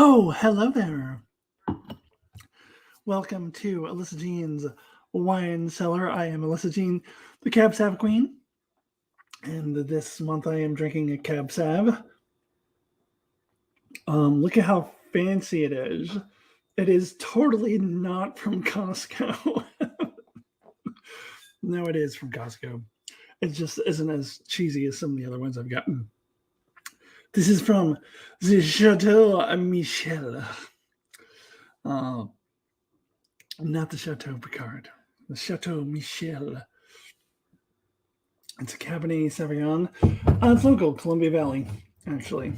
Oh, hello there. Welcome to Alyssa Jean's Wine Cellar. I am Alyssa Jean, the Cab Sav Queen. And this month I am drinking a Cab Sav. Look at how fancy it is. It is totally not from Costco. No, it is from Costco. It just isn't as cheesy as some of the other ones I've gotten. This is from the Chateau Michel. Not the Chateau Picard, the Chateau Michel. It's a Cabernet Sauvignon. It's local, Columbia Valley, actually.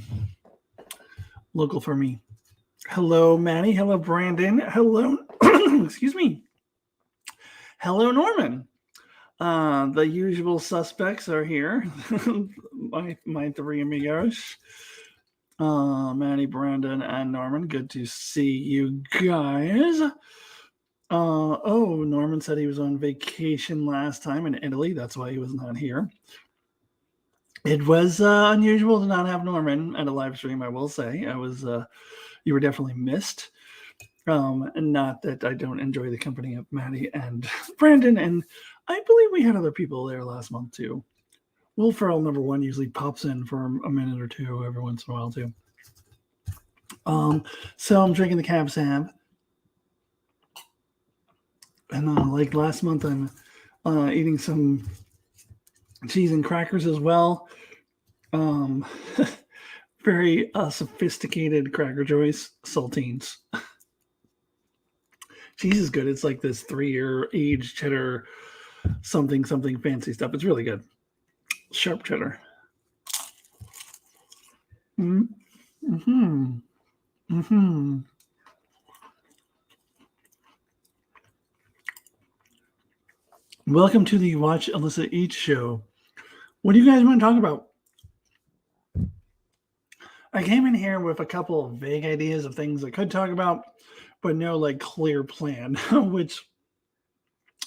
Local for me. Hello, Maddie. Hello, Brandon. Hello, excuse me. Hello, Norman. The usual suspects are here. my three amigos. Maddie, Brandon, and Norman. Good to see you guys. Norman said he was on vacation last time in Italy. That's why he was not here. It was unusual to not have Norman at a live stream, I will say. You were definitely missed. And not that I don't enjoy the company of Maddie and Brandon. And I believe we had other people there last month too. Will Ferrell #1 usually pops in for a minute or two every once in a while too. So I'm drinking the Cab Sav. And like last month, I'm eating some cheese and crackers as well. Very sophisticated Cracker Joyce saltines. Cheese is good. It's like this 3-year aged cheddar something fancy stuff. It's really good. Sharp cheddar. Welcome to the Watch Alyssa Eat show. What do you guys want to talk about? I came in here with a couple of vague ideas of things I could talk about, but no like clear plan, which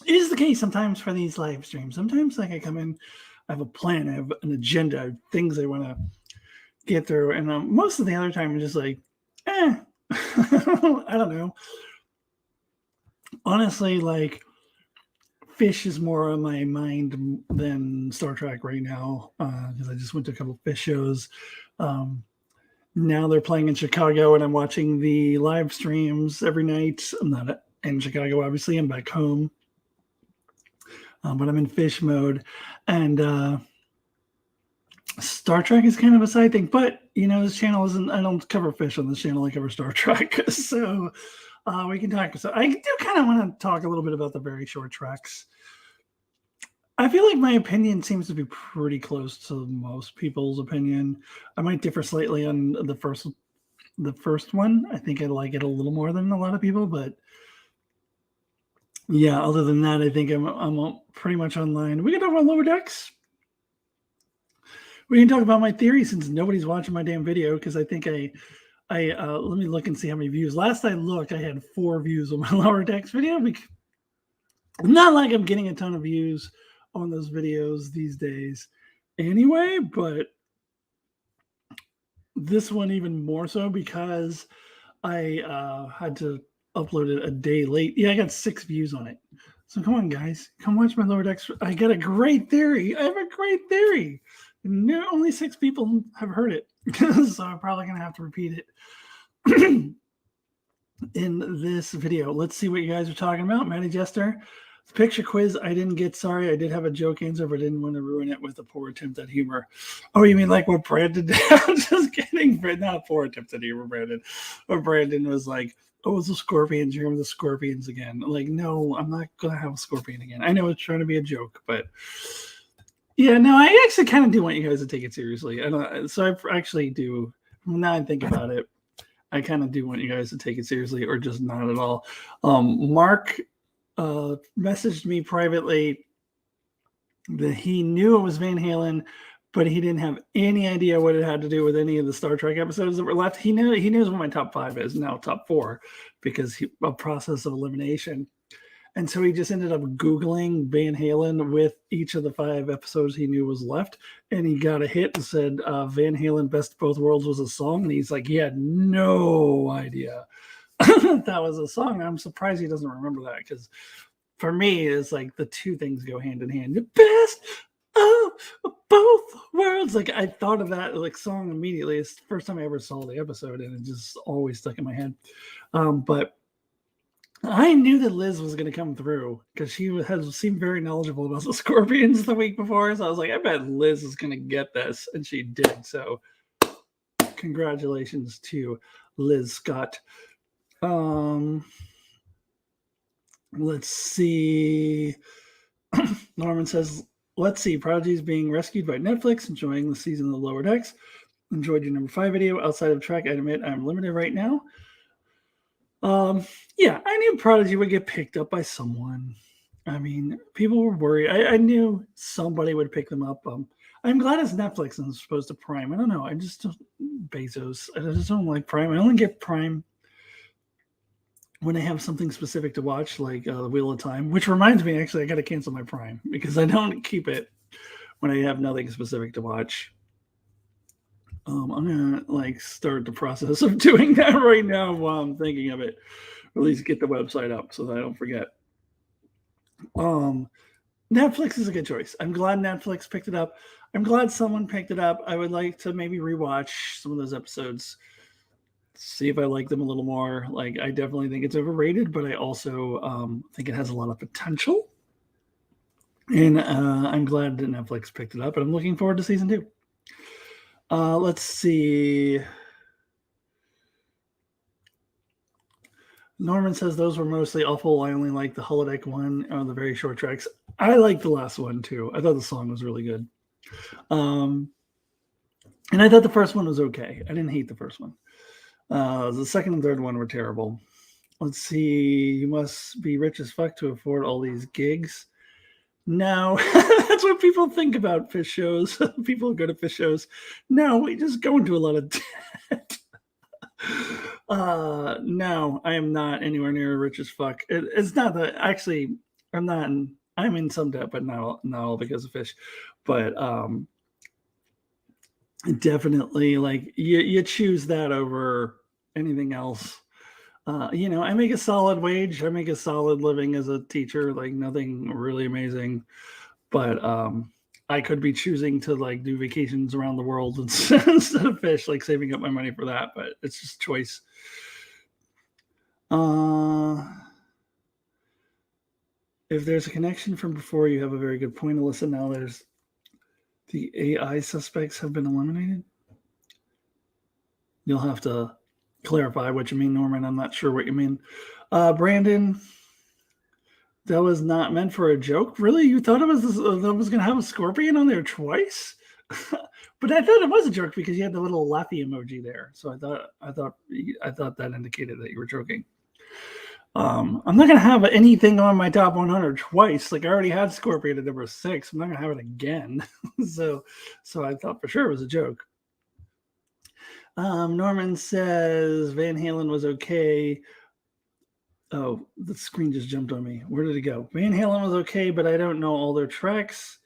is the case sometimes for these live streams. Sometimes like I come in, I have a plan, I have an agenda, things I want to get through, and most of the other time I'm just like, I don't know. Honestly, like fish is more on my mind than Star Trek right now because I just went to a couple of fish shows. Now they're playing in Chicago, and I'm watching the live streams every night. I'm not in Chicago, obviously. I'm back home. But I'm in fish mode. And Star Trek is kind of a side thing. But, this channel isn't – I don't cover fish on this channel. I cover Star Trek. So we can talk. So I do kind of want to talk a little bit about the very short treks. I feel like my opinion seems to be pretty close to most people's opinion. I might differ slightly on the first one. I think I like it a little more than a lot of people, but yeah, other than that, I think I'm pretty much online. We can talk about Lower Decks. We can talk about my theory since nobody's watching my damn video because I think I let me look and see how many views. Last I looked, I had 4 views on my Lower Decks video. Not like I'm getting a ton of views on those videos these days anyway, but this one even more so because I had to upload it a day late. Yeah, I got 6 views on it. So come on, guys. Come watch my Lower Decks. I got a great theory. I have a great theory. No, only 6 people have heard it. So I'm probably going to have to repeat it in this video. Let's see what you guys are talking about. Maddie Jester. Picture quiz I didn't get. Sorry, I did have a joke answer, but I didn't want to ruin it with a poor attempt at humor. Oh, you mean like what Brandon did? I'm just kidding. Not a poor attempt at humor, Brandon. Or Brandon was like, oh, it's the scorpions. You're with the scorpions again. Like, no, I'm not going to have a scorpion again. I know it's trying to be a joke, but yeah, no, I actually kind of do want you guys to take it seriously. So I actually do. Now I think about it, I kind of do want you guys to take it seriously or just not at all. Mark messaged me privately that he knew it was Van Halen, but he didn't have any idea what it had to do with any of the Star Trek episodes that were left. He knows what my top 5 is, now top 4, because a process of elimination. And so he just ended up Googling Van Halen with each of the 5 episodes he knew was left. And he got a hit and said Van Halen Best of Both Worlds was a song. And he's like, he had no idea that was a song. I'm surprised he doesn't remember that, because for me, it's like the two things go hand in hand. The best of both worlds. Like, I thought of that like song immediately. It's the first time I ever saw the episode, and it just always stuck in my head. But I knew that Liz was going to come through because she has seemed very knowledgeable about the Scorpions the week before. So I was like, I bet Liz is going to get this, and she did. So congratulations to Liz Scott. Let's see. Norman says, let's see. Prodigy is being rescued by Netflix. Enjoying the season of the Lower Decks. Enjoyed your number 5 video. Outside of track, I admit I'm limited right now. Yeah, I knew Prodigy would get picked up by someone. I mean, people were worried. I knew somebody would pick them up. I'm glad it's Netflix and as opposed to Prime. I don't know. I just don't, Bezos. I just don't like Prime. I only get Prime when I have something specific to watch, like the Wheel of Time, which reminds me, actually, I got to cancel my Prime because I don't keep it when I have nothing specific to watch. I'm going to start the process of doing that right now while I'm thinking of it, or at least get the website up so that I don't forget. Netflix is a good choice. I'm glad Netflix picked it up. I'm glad someone picked it up. I would like to maybe rewatch some of those episodes, see if I like them a little more. Like, I definitely think it's overrated, but I also think it has a lot of potential. And I'm glad that Netflix picked it up, and I'm looking forward to season 2. Let's see. Norman says those were mostly awful. I only like the holodeck one or the very short tracks. I like the last one too. I thought the song was really good. And I thought the first one was okay. I didn't hate the first one. The second and third one were terrible. Let's see. You must be rich as fuck to afford all these gigs. No, that's what people think about fish shows. People go to fish shows. No, we just go into a lot of debt. No, I am not anywhere near rich as fuck. It's not that. Actually, I'm in some debt, but not all because of fish. But definitely, like, you choose that over anything else. I make a solid wage. I make a solid living as a teacher, like nothing really amazing. But I could be choosing to do vacations around the world instead of fish, like saving up my money for that. But it's just choice. If there's a connection from before, you have a very good point, Alyssa. Now there's the AI suspects have been eliminated. You'll have to clarify what you mean, Norman. I'm not sure what you mean. Brandon, that was not meant for a joke. Really? You thought it was going to have a scorpion on there twice? But I thought it was a joke because you had the little laughy emoji there. So I thought that indicated that you were joking. I'm not going to have anything on my top 100 twice. Like, I already had Scorpion at number 6. I'm not going to have it again. so I thought for sure it was a joke. Norman says Van Halen was okay. Oh, the screen just jumped on me. Where did it go? Van Halen was okay, but I don't know all their tracks.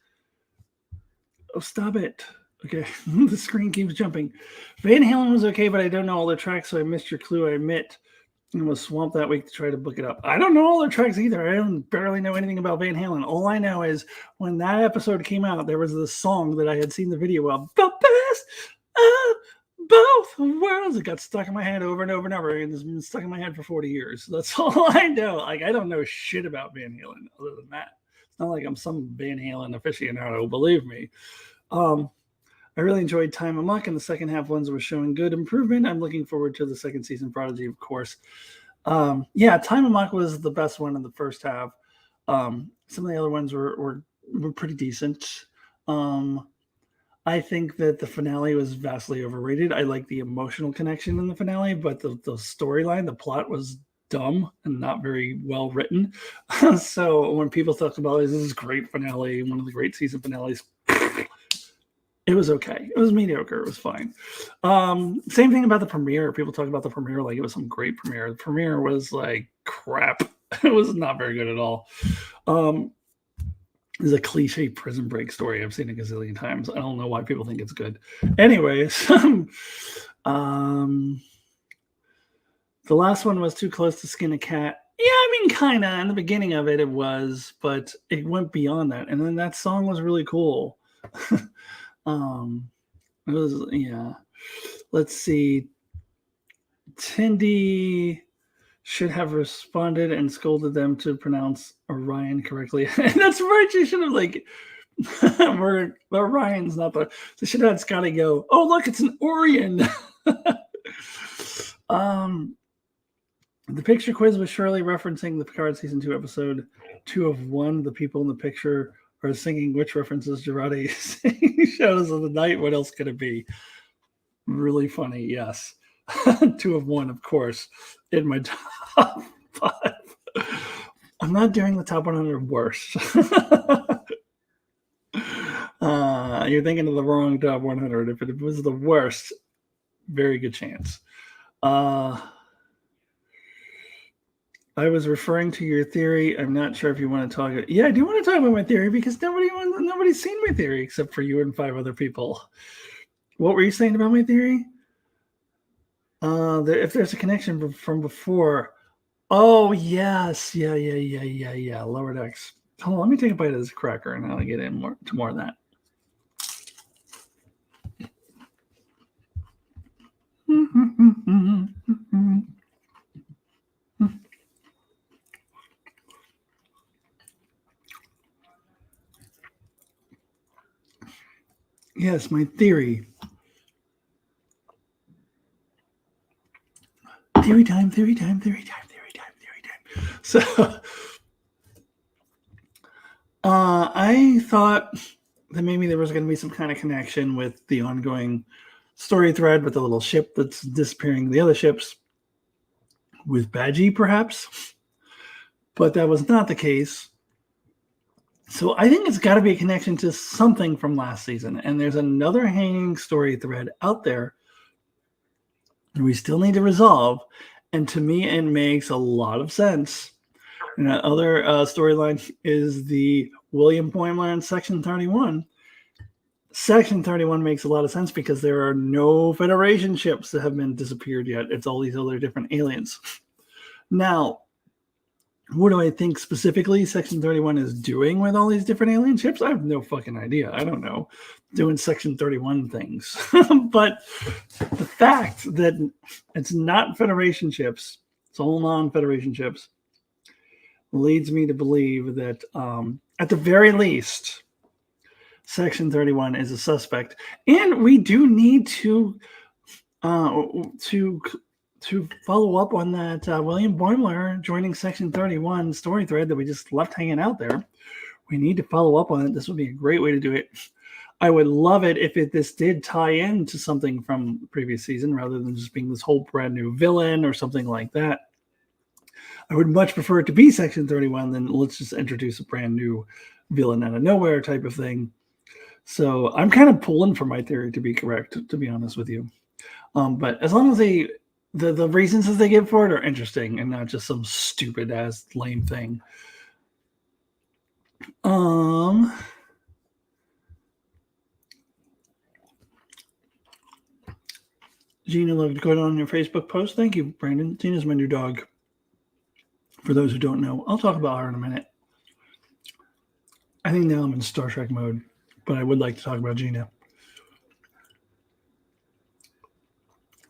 Oh, stop it. Okay, the screen keeps jumping. Van Halen was okay, but I don't know all their tracks, so I missed your clue, I admit. I was swamped that week to try to book it up. I don't know all their tracks either. I don't barely know anything about Van Halen. All I know is when that episode came out, there was this song that I had seen the video of. The best of both worlds. It got stuck in my head over and over and over, and it's been stuck in my head for 40 years. That's all I know. Like, I don't know shit about Van Halen other than that. It's not like I'm some Van Halen aficionado, believe me. I really enjoyed Time Amok, and the second half ones were showing good improvement. I'm looking forward to the second season Prodigy, of course. Yeah, Time Amok was the best one in the first half. Some of the other ones were pretty decent. I think that the finale was vastly overrated. I like the emotional connection in the finale, but the storyline, the plot was dumb and not very well written. So when people talk about this is a great finale, one of the great season finales, it was okay. It was mediocre. It was fine. Same thing about the premiere. People talk about the premiere like it was some great premiere. The premiere was like crap. It was not very good at all. It's a cliche prison break story. I've seen it a gazillion times. I don't know why people think it's good. Anyways, the last one was Too Close to Skin a Cat. Yeah, I mean, kind of. In the beginning of it, it was, but it went beyond that. And then that song was really cool. It was, yeah. Let's see. Tindy should have responded and scolded them to pronounce Orion correctly. That's right. She should have, like, Orion's not the. They should have had Scotty go, oh, look, it's an Orion. The picture quiz was surely referencing the Picard season 2 episode 2 of 1. The people in the picture are singing which references Girardi Shadows of the Night. What else could it be? Really funny, yes. 2 of 1, of course, in my top 5. I'm not doing the top 100 worst. You're thinking of the wrong top 100. If it was the worst, very good chance. I was referring to your theory. I'm not sure if you want to talk. Yeah, I do want to talk about my theory because nobody's seen my theory except for you and 5 other people. What were you saying about my theory? If there's a connection from before. Oh, yes. Yeah. Lower decks. Hold on, let me take a bite of this cracker and I'll get in to more of that. Yes, my theory. Theory time. So, I thought that maybe there was going to be some kind of connection with the ongoing story thread with the little ship that's disappearing the other ships with Badgie, perhaps. But that was not the case. So I think it's got to be a connection to something from last season. And there's another hanging story thread out there we still need to resolve. And to me, it makes a lot of sense. And that other storyline is the William Boimler in Section 31. Section 31 makes a lot of sense because there are no Federation ships that have been disappeared yet. It's all these other different aliens. Now, what do I think specifically Section 31 is doing with all these different alien ships? I have no fucking idea. I don't know. Doing Section 31 things. But the fact that it's not Federation ships, it's all non-Federation ships, leads me to believe that at the very least, Section 31 is a suspect. And we do need to follow up on that William Boimler joining Section 31 story thread that we just left hanging out there. We need to follow up on it. This would be a great way to do it. I would love it if this did tie into something from the previous season rather than just being this whole brand new villain or something like that. I would much prefer it to be Section 31 than let's just introduce a brand new villain out of nowhere type of thing. So I'm kind of pulling for my theory to be correct, to be honest with you. But as long as the reasons that they give for it are interesting and not just some stupid ass lame thing. Gina looked good on your Facebook post. Thank you, Brandon. Gina's my new dog. For those who don't know, I'll talk about her in a minute. I think now I'm in Star Trek mode, but I would like to talk about Gina.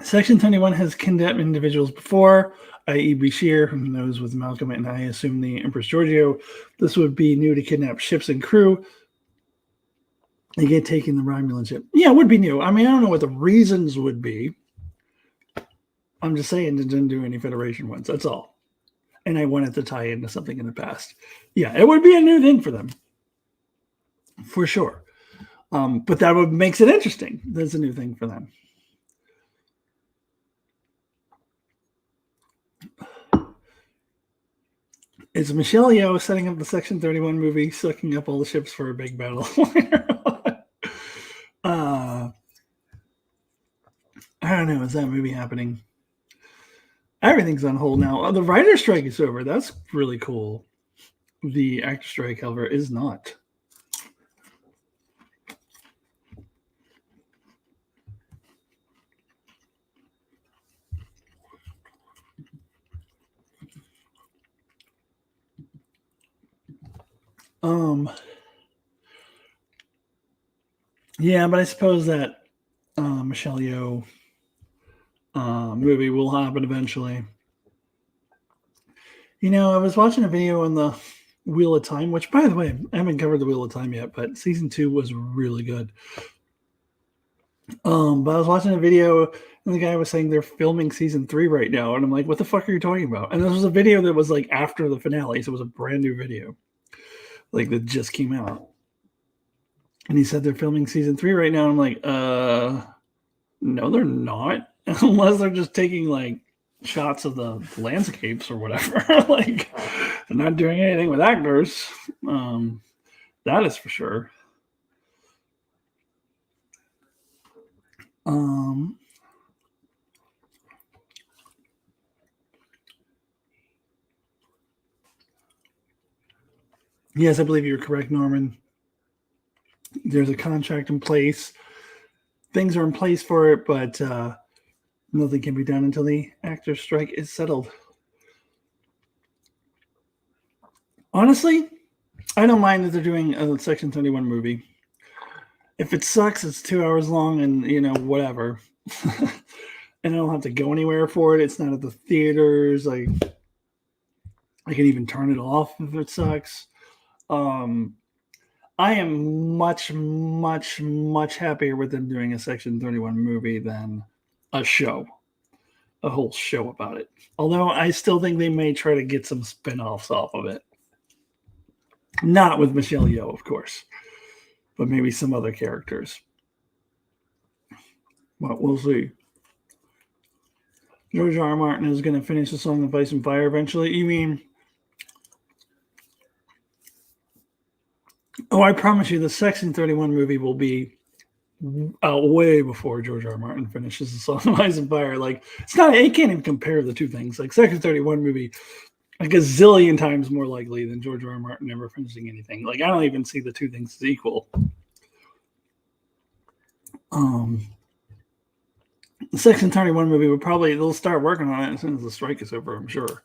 Section 31 has kidnapped individuals before, i.e. Bashir, who knows with Malcolm, and I assume the Empress Giorgio. This would be new to kidnap ships and crew. They get taken the Romulan ship. Yeah, it would be new. I mean, I don't know what the reasons would be. I'm just saying it didn't do any Federation ones. That's all. And I wanted to tie into something in the past. Yeah, it would be a new thing for them. For sure. But that would makes it interesting. That's a new thing for them. Is Michelle Yeoh setting up the Section 31 movie, sucking up all the ships for a big battle? I don't know. Is that movie happening? Everything's on hold now. The writer strike is over. That's really cool. The actor strike, however, is not. Yeah, but I suppose that Michelle Yeoh movie will happen eventually. You know, I was watching a video on the Wheel of Time, which, by the way, I haven't covered the Wheel of Time yet, but season 2 was really good. But I was watching a video and the guy was saying they're filming season 3 right now, and I'm like, what the fuck are you talking about? And this was a video that was like after the finale, so it was a brand new video, like that just came out. And he said they're filming season 3 right now. I'm like, no, they're not, unless they're just taking like shots of the landscapes or whatever. Like, they're not doing anything with actors. That is for sure. Yes, I believe you're correct, Norman. There's a contract in place. Things are in place for it, but nothing can be done until the actor strike is settled. Honestly, I don't mind that they're doing a Section 31 movie. If it sucks, it's 2 hours long and, you know, whatever. And I don't have to go anywhere for it. It's not at the theaters. I can even turn it off if it sucks. I am much, much, much happier with them doing a Section 31 movie than a whole show about it. Although I still think they may try to get some spin-offs off of it. Not with Michelle Yeoh, of course, but maybe some other characters. But we'll see. George R. R. Martin is going to finish the Song of Ice and Fire eventually. You mean? Oh, I promise you, the Section 31 movie will be out way before George R. R. Martin finishes the Song of Ice and Fire. Like, it's not. You can't even compare the two things. Like, Section 31 movie, a gazillion times more likely than George R. R. Martin ever finishing anything. Like, I don't even see the two things as equal. The Section 31 movie would probably, they'll start working on it as soon as the strike is over, I'm sure.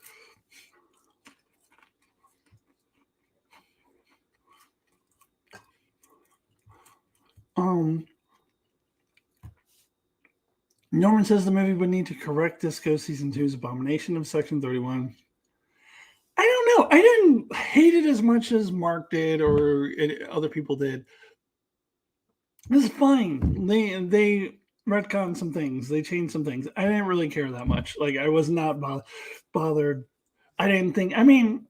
Norman says the movie would need to correct Disco Season 2's abomination of Section 31. I don't know. I didn't hate it as much as Mark did or other people did. This is fine. They retconned some things. They changed some things. I didn't really care that much. Like, I was not bothered. I didn't think. I mean,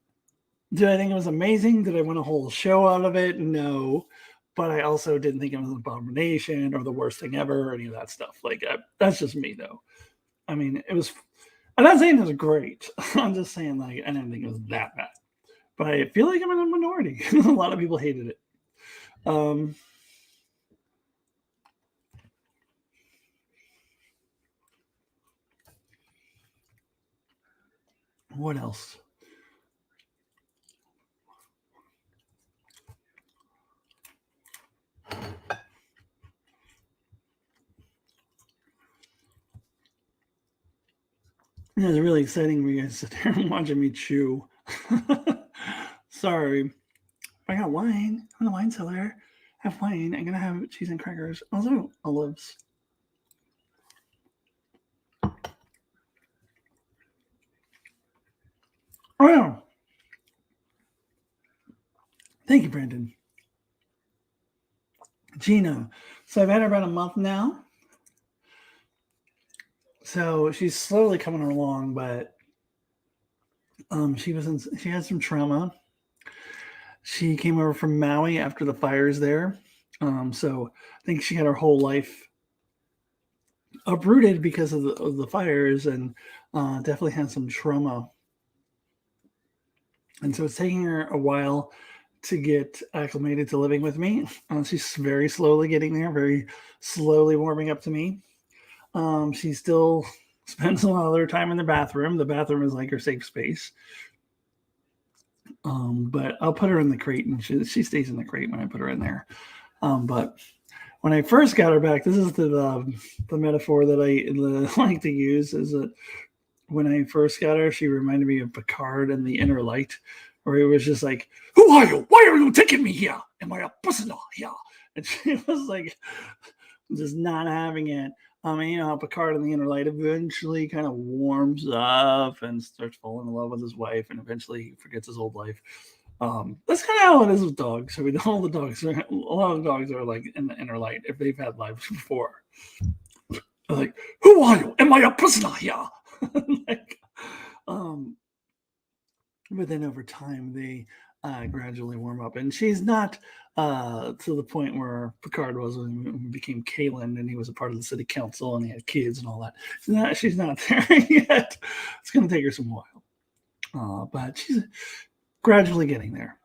did I think it was amazing? Did I want a whole show out of it? No. But I also didn't think it was an abomination or the worst thing ever or any of that stuff. Like, that's just me, though. I mean, it was. I'm not saying it was great. I'm just saying, like, I didn't think it was that bad. But I feel like I'm in a minority. A lot of people hated it. What else? Yeah, it's really exciting when you guys sit there and watching me chew. Sorry. I got wine. I'm in the wine cellar. I have wine. I'm gonna have cheese and crackers. Also olives. Oh yeah. Thank you, Brandon. Gina. So I've had her about a month now. So she's slowly coming along, but she had some trauma. She came over from Maui after the fires there. So I think she had her whole life uprooted because of the fires and definitely had some trauma. And so it's taking her a while to get acclimated to living with me. She's very slowly getting there, very slowly warming up to me. She's still spends a lot of their time in the bathroom. The bathroom is like her safe space. But I'll put her in the crate, and she stays in the crate when I put her in there. But when I first got her back, this is the metaphor that I like to use, is that when I first got her, she reminded me of Picard in The Inner Light, where he was just like, "Who are you? Why are you taking me here? Am I a prisoner here?" And she was like, just not having it. You know how Picard in The Inner Light eventually kind of warms up and starts falling in love with his wife, and eventually he forgets his old life. That's kind of how it is with dogs. I mean, a lot of the dogs are like in the inner light if they've had lives before. Like, who are you? Am I a prisoner here? Like, but then over time they gradually warm up, and she's not to the point where Picard was when he became Kalen and he was a part of the city council and he had kids and all that. She's not there yet. It's going to take her some while, but she's gradually getting there.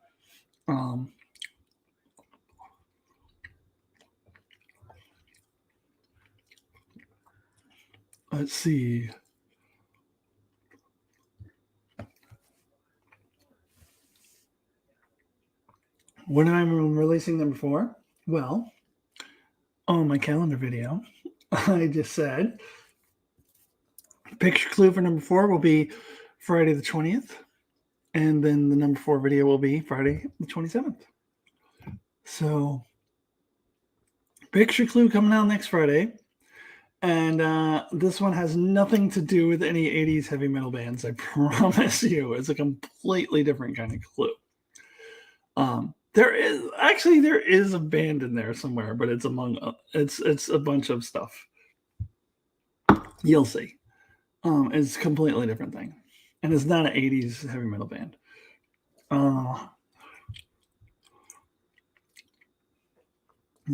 Let's see. When I'm releasing them for? Well, on my calendar video, I just said picture clue for number 4 will be Friday the 20th, and then the number 4 video will be Friday the 27th. So, picture clue coming out next Friday. And this one has nothing to do with any 80s heavy metal bands, I promise you. It's a completely different kind of clue. There is a band in there somewhere, but it's it's a bunch of stuff. You'll see. It's a completely different thing, and it's not an 80s heavy metal band.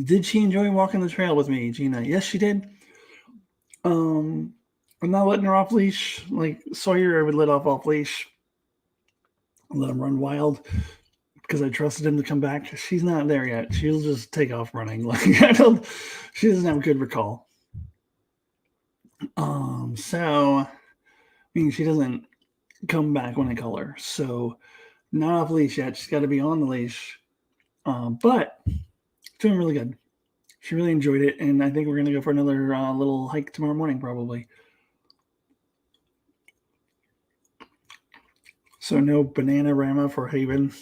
Did she enjoy walking the trail with me, Gina? Yes, she did. I'm not letting her off leash. Like Sawyer, I would let off leash, let him run wild because I trusted him to come back. She's not there yet. She'll just take off running. Like she doesn't have a good recall. So I mean, she doesn't come back when I call her. So not off leash yet. She's got to be on the leash. But doing really good. She really enjoyed it, and I think we're gonna go for another little hike tomorrow morning, probably. So no banana rama for Haven.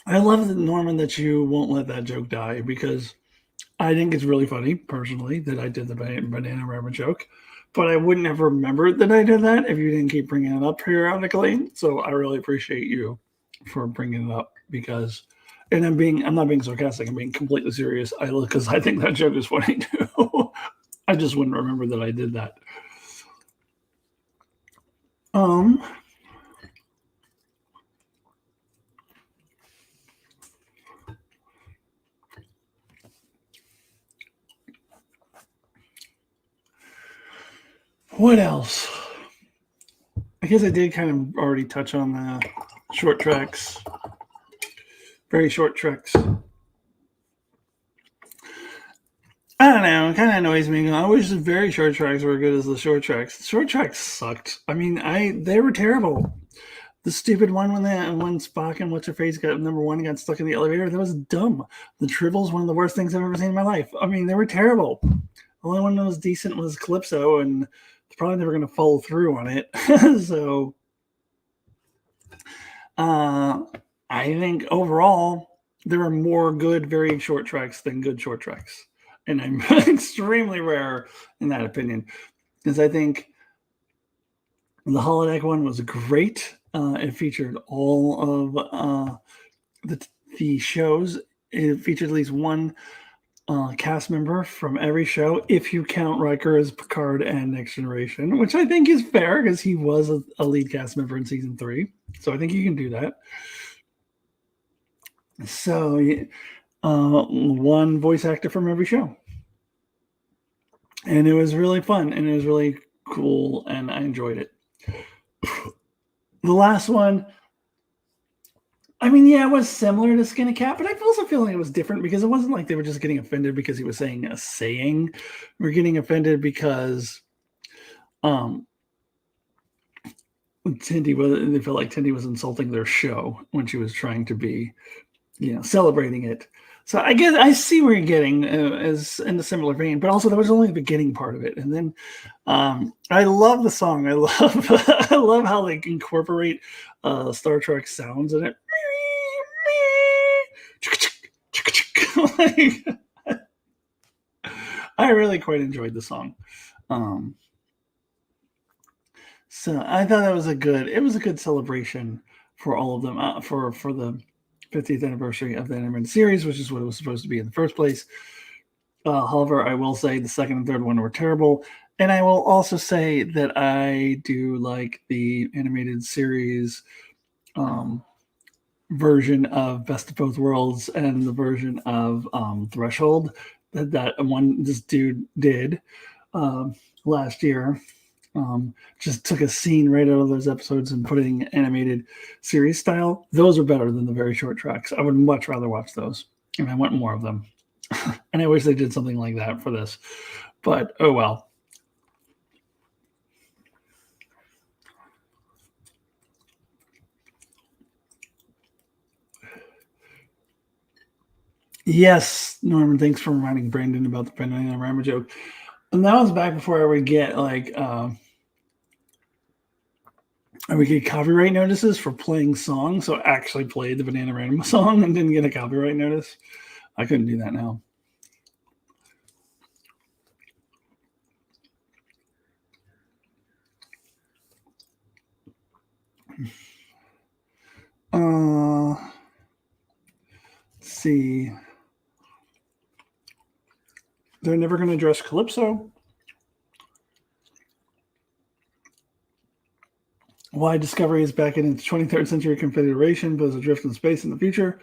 I love that, Norman, that you won't let that joke die, because I think it's really funny, personally, that I did the banana rama joke. But I wouldn't have remembered that I did that if you didn't keep bringing it up periodically. So I really appreciate you for bringing it up, because, and I'm not being sarcastic. I'm being completely serious. Because I think that joke is funny too. I just wouldn't remember that I did that. What else? I guess I did kind of already touch on the short treks. Very short treks. I don't know. It kind of annoys me. I wish the very short treks were as good as the short treks. The short treks sucked. I mean, they were terrible. The stupid one when Spock and what's her face got number 1 and got stuck in the elevator, that was dumb. The Tribble's one of the worst things I've ever seen in my life. I mean, they were terrible. The only one that was decent was Calypso, and probably never going to follow through on it. So, I think overall there are more good very short treks than good short treks, and I'm extremely rare in that opinion, because I think the holodeck one was great. It featured all of the shows. It featured at least one cast member from every show, if you count Riker as Picard and Next Generation, which I think is fair because he was a lead cast member in season 3. So I think you can do that. So one voice actor from every show. And it was really fun, and it was really cool, and I enjoyed it. The last one, I mean, yeah, it was similar to Skin a Cat, but I also feel like it was different because it wasn't like they were just getting offended because he was saying a saying. We're getting offended because um they felt like Tindy was insulting their show when she was trying to be, celebrating it. So I guess I see where you're getting as in a similar vein, but also that was only the beginning part of it, and then I love the song. I love I love how they incorporate Star Trek sounds in it. Like, I really quite enjoyed the song. Um, so I thought that was it was a good celebration for all of them for the 50th anniversary of the animated series, which is what it was supposed to be in the first place. However, I will say the second and third one were terrible. And I will also say that I do like the animated series version of Best of Both Worlds and the version of Threshold that one this dude did last year. Just took a scene right out of those episodes and put it in animated series style. Those are better than the very short tracks. I would much rather watch those, and I want more of them. And I wish they did something like that for this, but oh well. Yes, Norman, thanks for reminding Brandon about the Panorama joke. And that was back before I would get I would get copyright notices for playing songs. So I actually played the Bananarama song and didn't get a copyright notice. I couldn't do that now. Let's see. They're never going to address Calypso. Why Discovery is back in its 23rd century configuration, but is adrift in space in the future.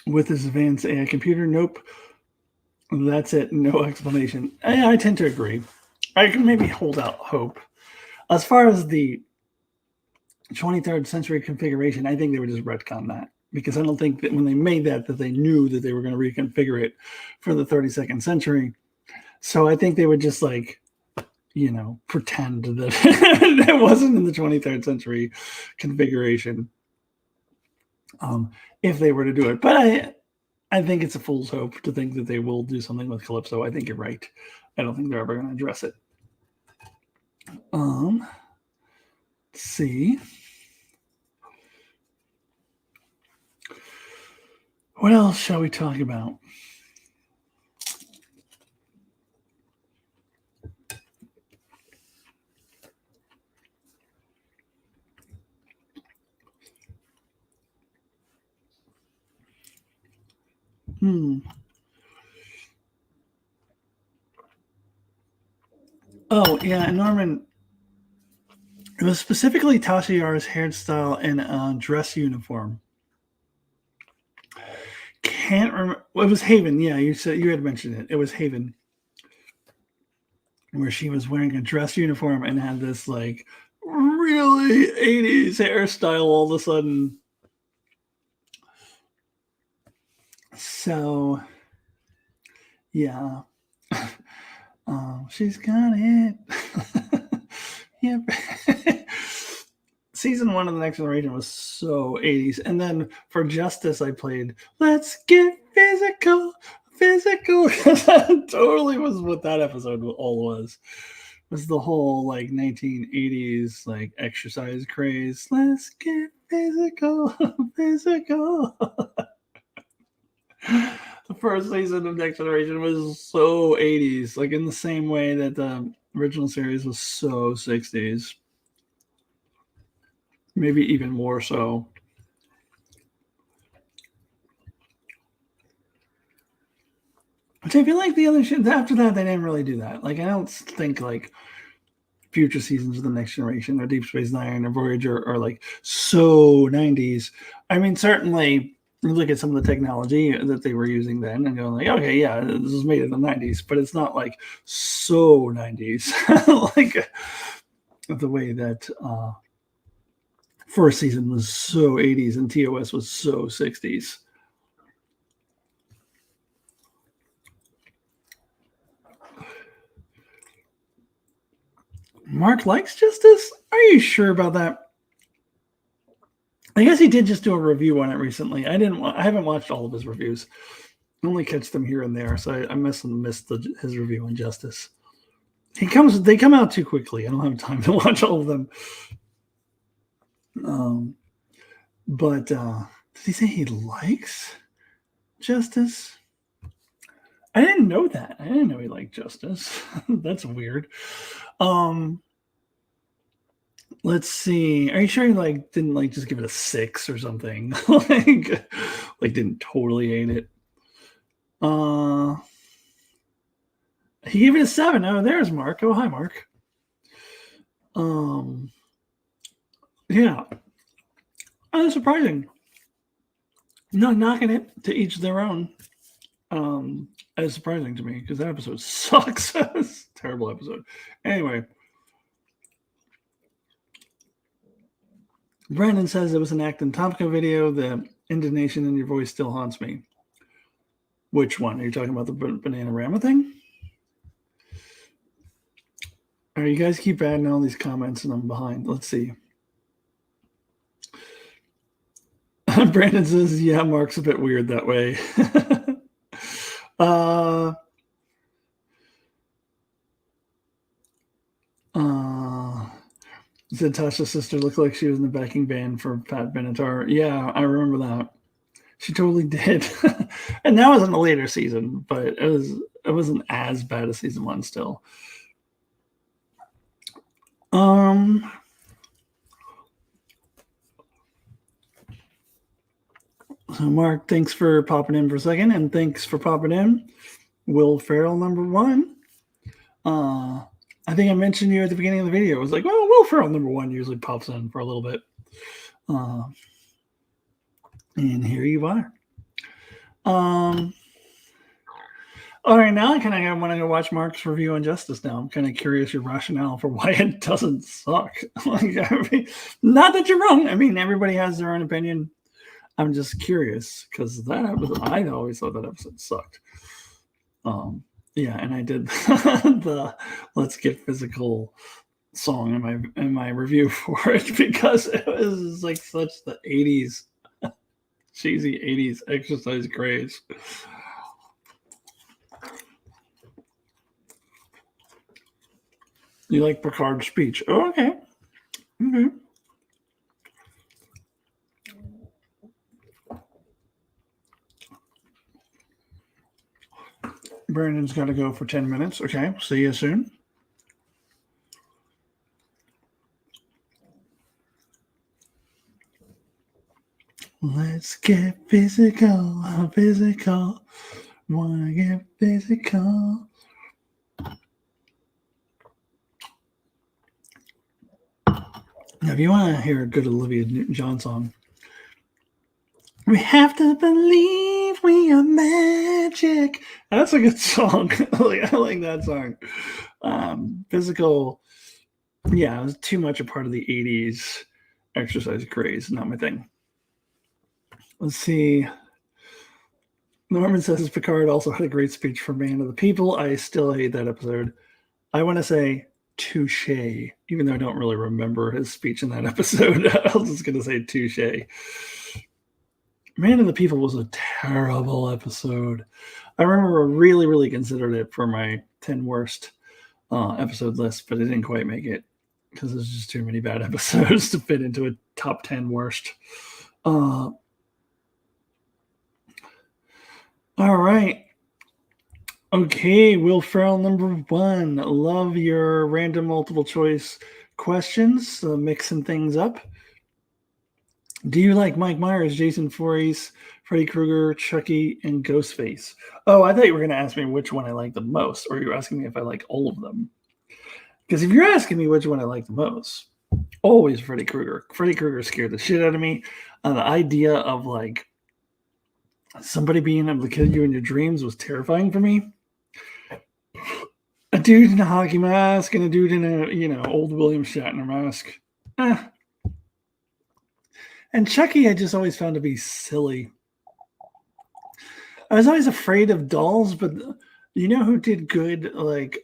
With this advanced AI computer, nope. That's it. No explanation. I tend to agree. I can maybe hold out hope. As far as the 23rd century configuration, I think they would just retcon that because I don't think that when they made that they knew that they were going to reconfigure it for the 32nd century. So I think they would just pretend that it wasn't in the 23rd century configuration if they were to do it. But I think it's a fool's hope to think that they will do something with Calypso. I think you're right. I don't think they're ever going to address it. Let's see. What else shall we talk about? Oh, yeah, Norman, it was specifically Tasha Yar's hairstyle and dress uniform. Can't remember. Well, it was Haven. Yeah, you said you had mentioned it. It was Haven, where she was wearing a dress uniform and had this like really 80s hairstyle all of a sudden. So, yeah. She's got it. Yep. Season 1 of The Next Generation was so 80s. And then for Justice, I played Let's Get Physical. That totally was what that episode all was the whole like 1980s like exercise craze. Let's get physical. The first season of Next Generation was so 80s, like in the same way that the original series was so 60s. Maybe even more so. Which I feel like the other shit after that they didn't really do that. Like I don't think like future seasons of the Next Generation or Deep Space Nine or Voyager are like so 90s. I mean, certainly you look at some of the technology that they were using then and going like, okay, yeah, this was made in the 90s, but it's not like so 90s like the way that first season was so 80s and TOS was so 60s. Mark likes Justice? Are you sure about that? I guess he did just do a review on it recently. I haven't watched all of his reviews. I only catch them here and there, so I missed his review on Justice. They come out too quickly. I don't have time to watch all of them. But did he say he likes Justice? I didn't know that. I didn't know he liked Justice. That's weird. Let's see. Are you sure he didn't just give it a 6 or something? like didn't totally hate it. He gave it a 7. Oh, there's Mark. Oh, hi, Mark. Yeah. Oh, that's surprising. Not knocking it, to each their own. That's surprising to me because that episode sucks. It's a terrible episode. Anyway. Brandon says it was an Acton Topica video. The intonation in your voice still haunts me. Which one? Are you talking about the Bananarama thing? All right, you guys keep adding all these comments and I'm behind. Let's see. Brandon says, yeah, Mark's a bit weird that way. Said Tasha's sister looked like she was in the backing band for Pat Benatar. Yeah, I remember that. She totally did. And that was in the later season, but it wasn't as bad as season 1 still. So Mark, thanks for popping in for a second, and thanks for popping in. Will Ferrell number 1. I think I mentioned you at the beginning of the video. It was like, well, Will Ferrell number 1 usually pops in for a little bit. And here you are. All right, now I kind of want to go watch Mark's review on Justice now. I'm kind of curious your rationale for why it doesn't suck. Not that you're wrong. I mean, everybody has their own opinion. I'm just curious because I always thought that episode sucked. Yeah, and I did the "Let's Get Physical" song in my review for it because it was like such the 80s, cheesy 80s exercise craze. You like Picard's speech? Oh, okay. Okay. Brandon's got to go for 10 minutes. Okay. See you soon. Let's get physical. Wanna get physical. Now, if you want to hear a good Olivia Newton-John song, we have to believe we are magic. That's a good song. I like that song. Physical, yeah, it was too much a part of the 80s exercise craze. Not my thing. Let's see. Norman says Picard also had a great speech for Man of the People. I still hate that episode. I want to say touche, even though I don't really remember his speech in that episode. I was just going to say touche. Man of the People was a terrible episode. I remember I really, really considered it for my 10 worst episode list, but I didn't quite make it because there's just too many bad episodes to fit into a top 10 worst. All right. Okay, Will Ferrell number 1. Love your random multiple choice questions, mixing things up. Do you like Mike Myers, Jason Voorhees, Freddy Krueger, Chucky, and Ghostface? Oh, I thought you were going to ask me which one I like the most, or you're asking me if I like all of them. Because if you're asking me which one I like the most, always Freddy Krueger. Freddy Krueger scared the shit out of me. The idea of like somebody being able to kill you in your dreams was terrifying for me. A dude in a hockey mask and a dude in a, old William Shatner mask. And Chucky, I just always found to be silly. I was always afraid of dolls, but you know who did good, like,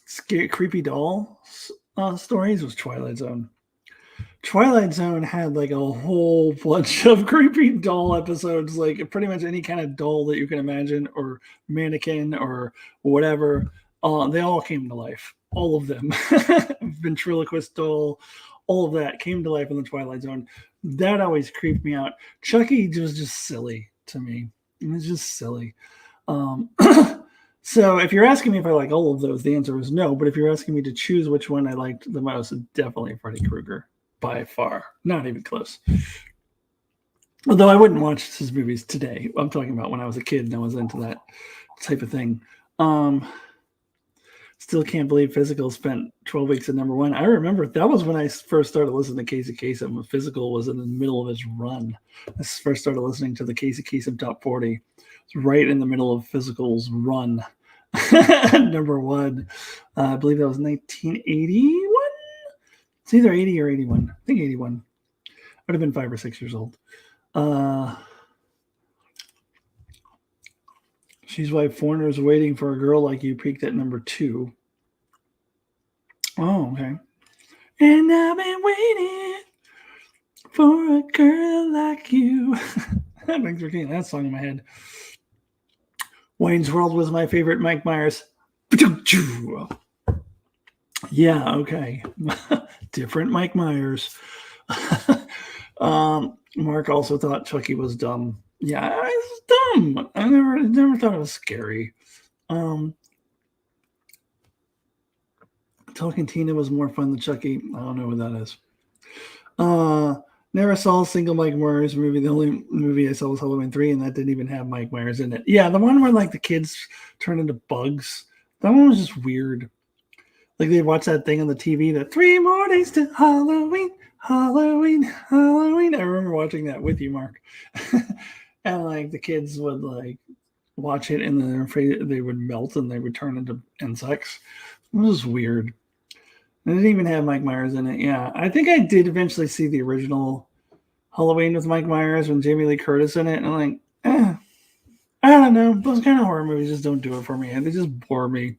scary, creepy doll stories was Twilight Zone. Twilight Zone had like a whole bunch of creepy doll episodes, like pretty much any kind of doll that you can imagine, or mannequin, or whatever. They all came to life. All of them. Ventriloquist doll, all of that came to life in the Twilight Zone. That always creeped me out. Chucky was just silly to me. It was just silly. Um, so if you're asking me if I like all of those, the answer is no. But if you're asking me to choose which one I liked the most, definitely Freddy Krueger. By far, not even close. Although I wouldn't watch his movies today. I'm talking about when I was a kid and I was into that type of thing. Still can't believe Physical spent 12 weeks at number one. I remember that was when I first started listening to Casey Kasem. Physical was in the middle of his run. I first started listening to the Casey Kasem Top 40. It's right in the middle of Physical's run. Number one. I believe that was 1981. It's either 80 or 81. I think 81. I'd have been 5 or 6 years old. She's Why Foreigners Waiting for a Girl Like You peaked at number 2. Oh, okay. And I've been waiting for a girl like you. Thanks for getting that song in my head. Wayne's World was my favorite Mike Myers. Yeah, okay. Different Mike Myers. Mark also thought Chucky was dumb. Yeah, it's dumb. I never thought it was scary. Talking Tina was more fun than Chucky. I don't know what that is. Never saw a single Mike Myers movie. The only movie I saw was Halloween 3, and that didn't even have Mike Myers in it. Yeah, the one where like the kids turn into bugs. That one was just weird. Like they watch that thing on the TV, that 3 more days to Halloween, Halloween, Halloween. I remember watching that with you, Mark. And like the kids would like watch it and they're afraid they would melt and they would turn into insects. It was weird. It didn't even have Mike Myers in it. Yeah, I think I did eventually see the original Halloween with Mike Myers and Jamie Lee Curtis in it. And I'm like, I don't know. Those kind of horror movies just don't do it for me. They just bore me.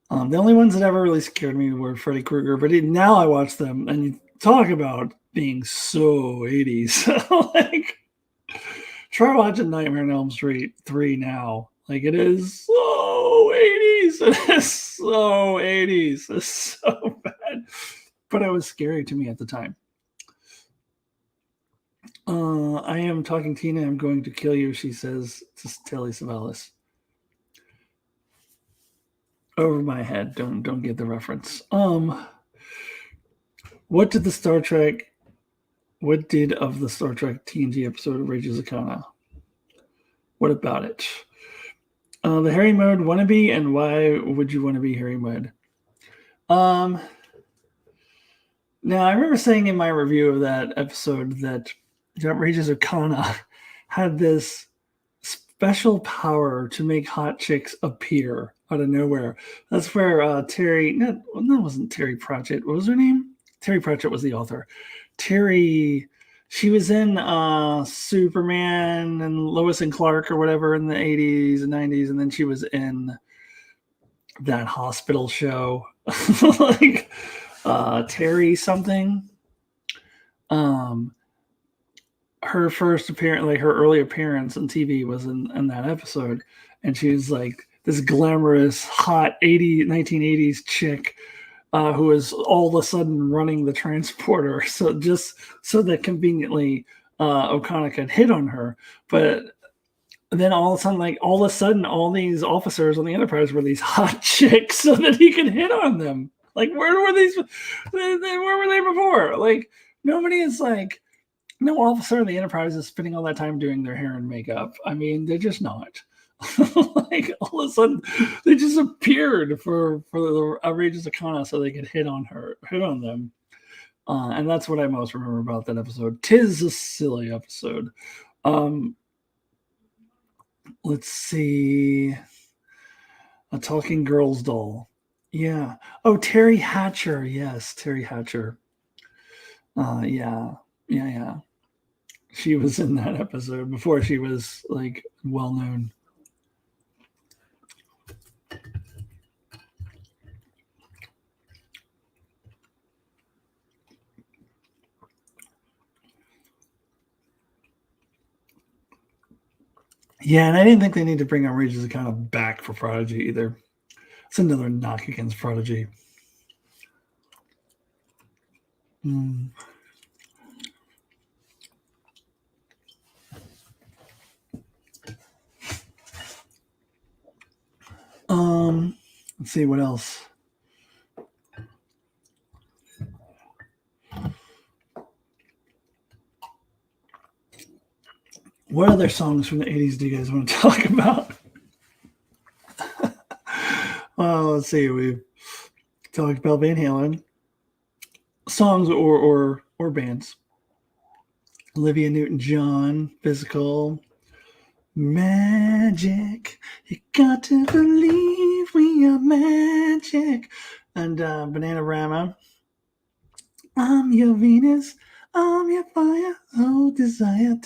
The only ones that ever really scared me were Freddy Krueger, but now I watch them and you talk about being so 80s. Like, try watching Nightmare on Elm Street 3 now. Like, it is so 80s. It is so 80s. It's so bad. But it was scary to me at the time. I am talking Tina. I'm going to kill you, she says to Telly Savalas. Over my head. Don't get the reference. What did of the Star Trek TNG episode of Rages of Kana? What about it? The Harry Mode wannabe, and why would you want to be Harry Mode? Now I remember saying in my review of that episode that Rages of Kana had this special power to make hot chicks appear out of nowhere. That's where Terry, that wasn't Terry Pratchett. What was her name? Terry Pratchett was the author. Terry, she was in Superman and Lois and Clark or whatever in the 80s and 90s, and then she was in that hospital show. Like Terry something. Her first appearance, like her early appearance on TV was in that episode. And she was like this glamorous, hot 1980s chick who is all of a sudden running the transporter. So just so that conveniently O'Connor could hit on her. But then all of a sudden, all these officers on the Enterprise were these hot chicks so that he could hit on them. Like, where were these? Where were they before? Like, nobody is like, no officer of the Enterprise is spending all that time doing their hair and makeup. I mean, they're just not. Like, all of a sudden, they just appeared for the outrageous Akana so they could hit on them. And that's what I most remember about that episode. 'Tis a silly episode. Let's see. A talking girls doll. Yeah. Oh, Terry Hatcher. Yes, Terry Hatcher. Yeah, yeah. She was in that episode before she was like well known. Yeah, and I didn't think they need to bring Outrageous kind of back for Prodigy either. It's another knock against Prodigy. Mm. Let's see what else. What other songs from the 80s do you guys want to talk about? Well, let's see. We've talked about Van Halen. Songs or bands. Olivia Newton-John, Physical, Magic. You got to believe we are magic. And Bananarama. I'm your Venus. I'm your fire. Oh, desire.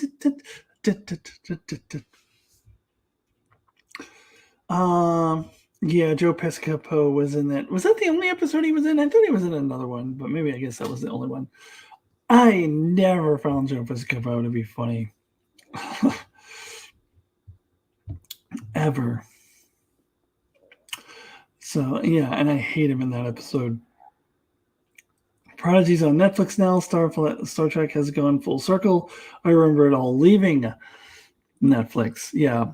Yeah, Joe Piscopo was in that. Was that the only episode he was in? I thought he was in another one, but maybe I guess that was the only one. I never found Joe Piscopo to be funny. Ever. So, yeah, and I hate him in that episode. Prodigy's on Netflix now. Star Trek has gone full circle. I remember it all leaving Netflix. Yeah.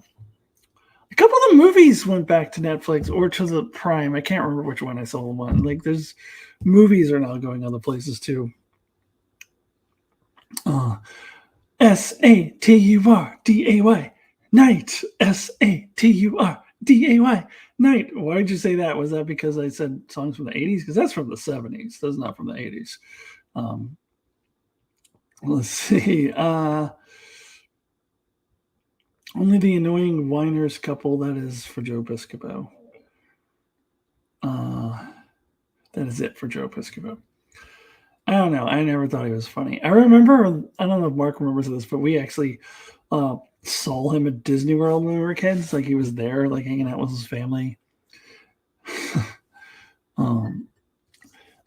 A couple of the movies went back to Netflix or to the Prime. I can't remember which one I saw them on. Like, there's movies are now going other places too. SATURDAY night. SATURDAY night. Why did you say that? Was that because I said songs from the 80s? Because that's from the 70s. That's not from the 80s. Let's see. Only the Annoying Whiners couple. That is for Joe Piscopo. That is it for Joe Piscopo. I don't know. I never thought he was funny. I remember, I don't know if Mark remembers this, but we actually saw him at Disney World when we were kids. Like he was there, like hanging out with his family.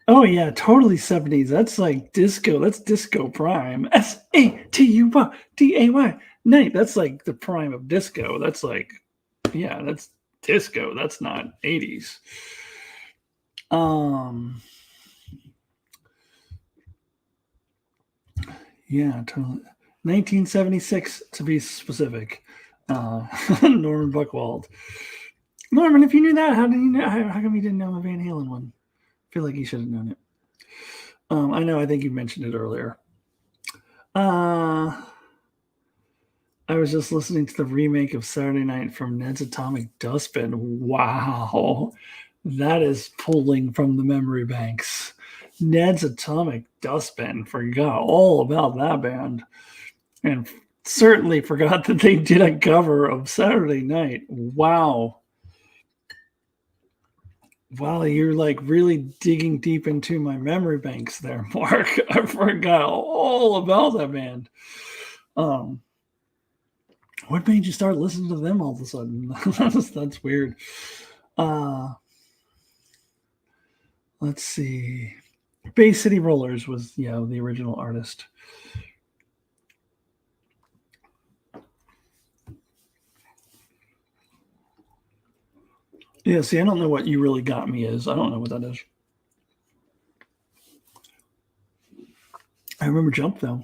Oh yeah, totally 70s. That's like disco. That's disco prime. SATURDAY night. That's like the prime of disco. That's like, yeah, that's disco. That's not 80s. Yeah, totally. 1976 to be specific. Norman Buckwald. Norman, if you knew that, how did you know? How come you didn't know the Van Halen one? I feel like you should have known it. I know. I think you mentioned it earlier. I was just listening to the remake of Saturday Night from Ned's Atomic Dustbin. Wow, that is pulling from the memory banks. Ned's Atomic Dustbin. Forgot all about that band, and certainly forgot that they did a cover of Saturday Night. Wow. Wow, you're like really digging deep into my memory banks there, Mark. I forgot all about that band. What made you start listening to them all of a sudden? That's weird. Let's see. Bay City Rollers was the original artist. Yeah, see, I don't know what You Really Got Me is. I don't know what that is. I remember Jump, though.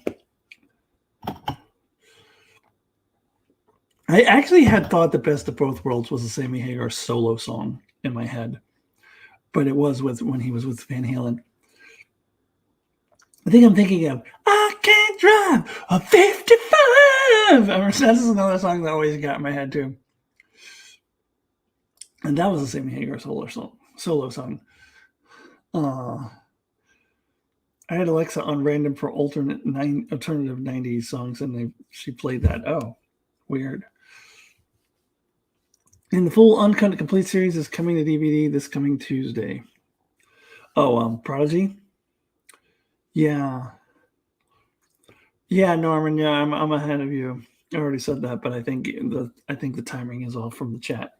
I actually had thought the Best of Both Worlds was a Sammy Hagar solo song in my head, but it was when he was with Van Halen. I think I'm thinking of I Can't Drive a 55. This is another song that always got in my head, too. And that was a Sammy Hagar solo song. I had Alexa on random for alternative 90s songs, and she played that. Oh, weird. And the full Uncut Complete series is coming to DVD this coming Tuesday. Oh, Prodigy? Yeah. Yeah, Norman. Yeah, I'm ahead of you. I already said that, but I think the timing is off from the chat.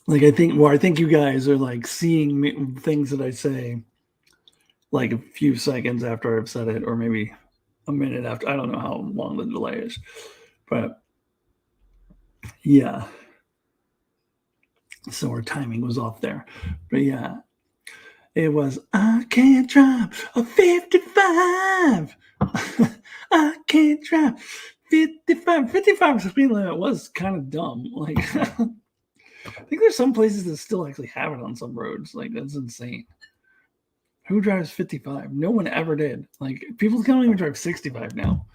Like I think you guys are like seeing things that I say like a few seconds after I've said it, or maybe a minute after. I don't know how long the delay is, but yeah. So our timing was off there, but yeah, it was. I can't drive a 55. I can't drive 55. 55 speed limit was kind of dumb. Like I think there's some places that still actually have it on some roads. Like that's insane. Who drives 55? No one ever did. Like people can't even drive 65 now.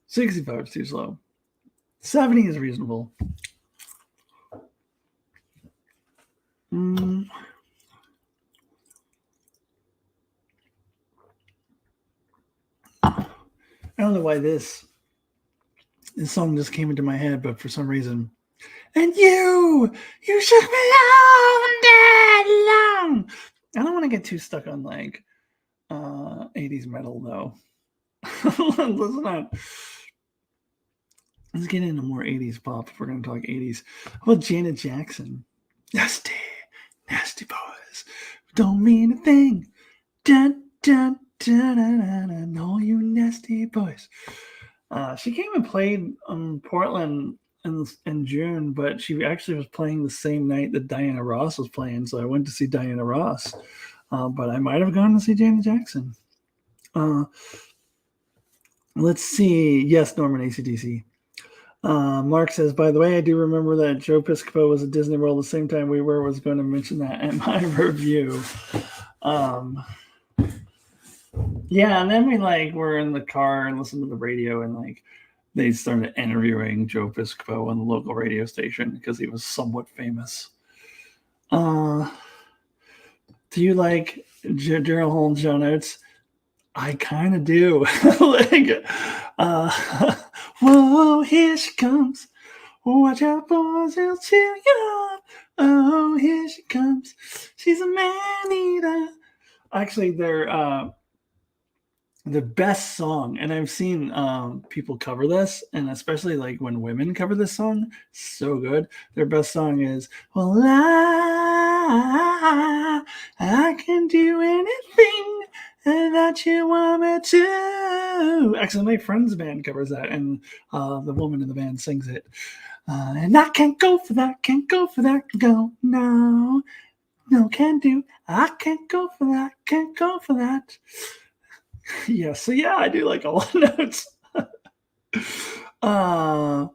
65 is too slow. 70 is reasonable. Mm. I don't know why this song just came into my head, but for some reason. And you shook me all day long. I don't want to get too stuck on like 80s metal though. Let's get into more 80s pop if we're going to talk 80s. How about Janet Jackson? Nasty, nasty boys. Don't mean a thing. Dun, dun, dun, dun, dun, dun. No, you nasty boys. She came and played Portland in June, but she actually was playing the same night that Diana Ross was playing. So I went to see Diana Ross, but I might have gone to see Janet Jackson. Let's see. Yes, Norman, ACDC. Mark says, by the way, I do remember that Joe Piscopo was at Disney World the same time we were. Was going to mention that in my review. Yeah, and then we like were in the car and listened to the radio, and like they started interviewing Joe Piscopo on the local radio station because he was somewhat famous. Do you like Daryl Hall and John Oates? I kind of do. Like, whoa, here she comes. Watch out, boys, they'll cheer you up. Oh, here she comes. She's a man eater. Actually, they're the best song, and I've seen people cover this, and especially like when women cover this song, so good. Their best song is "Well, I can do anything that you want me to." Actually, my friend's band covers that, and the woman in the band sings it. And I can't go for that, go, no, can't do. I can't go for that, Yeah, so yeah, I do like all notes. And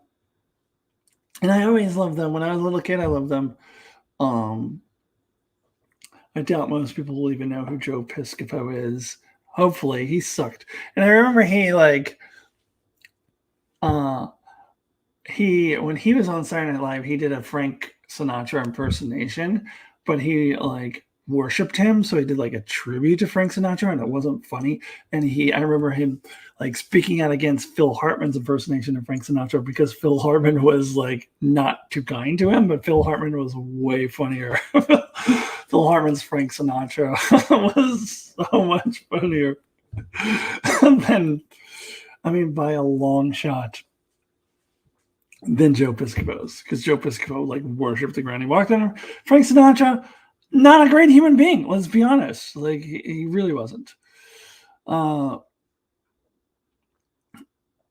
I always loved them. When I was a little kid, I loved them. I doubt most people will even know who Joe Piscopo is. Hopefully, he sucked. And I remember he like when he was on Saturday Night Live, he did a Frank Sinatra impersonation, but he like worshipped him, so he did like a tribute to Frank Sinatra, and it wasn't funny. And I remember him like speaking out against Phil Hartman's impersonation of Frank Sinatra because Phil Hartman was like not too kind to him, but Phil Hartman was way funnier. Phil Hartman's Frank Sinatra was so much funnier than, I mean, by a long shot, than Joe Piscopo's, because Joe Piscopo like worshipped the ground he walked on. Frank Sinatra, not a great human being. Let's be honest. Like he really wasn't.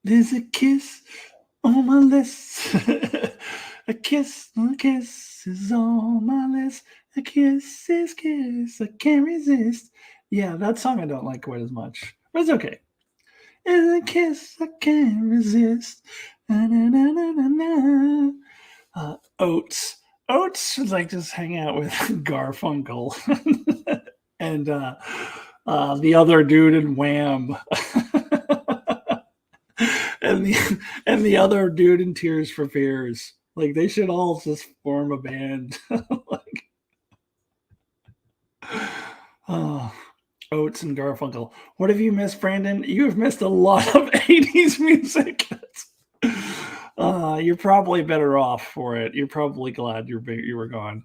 There's a kiss on my list. a kiss is on my list. A kiss is kiss. I can't resist. Yeah, that song I don't like quite as much, but it's okay. It's a kiss I can't resist. Na, na, na, na, na, na. Oates should like just hang out with Garfunkel and the other dude in Wham and the other dude in Tears for Fears. Like they should all just form a band. Like, Oates and Garfunkel. What have you missed, Brandon? You have missed a lot of 80s music. You're probably better off for it. You're probably glad you were gone.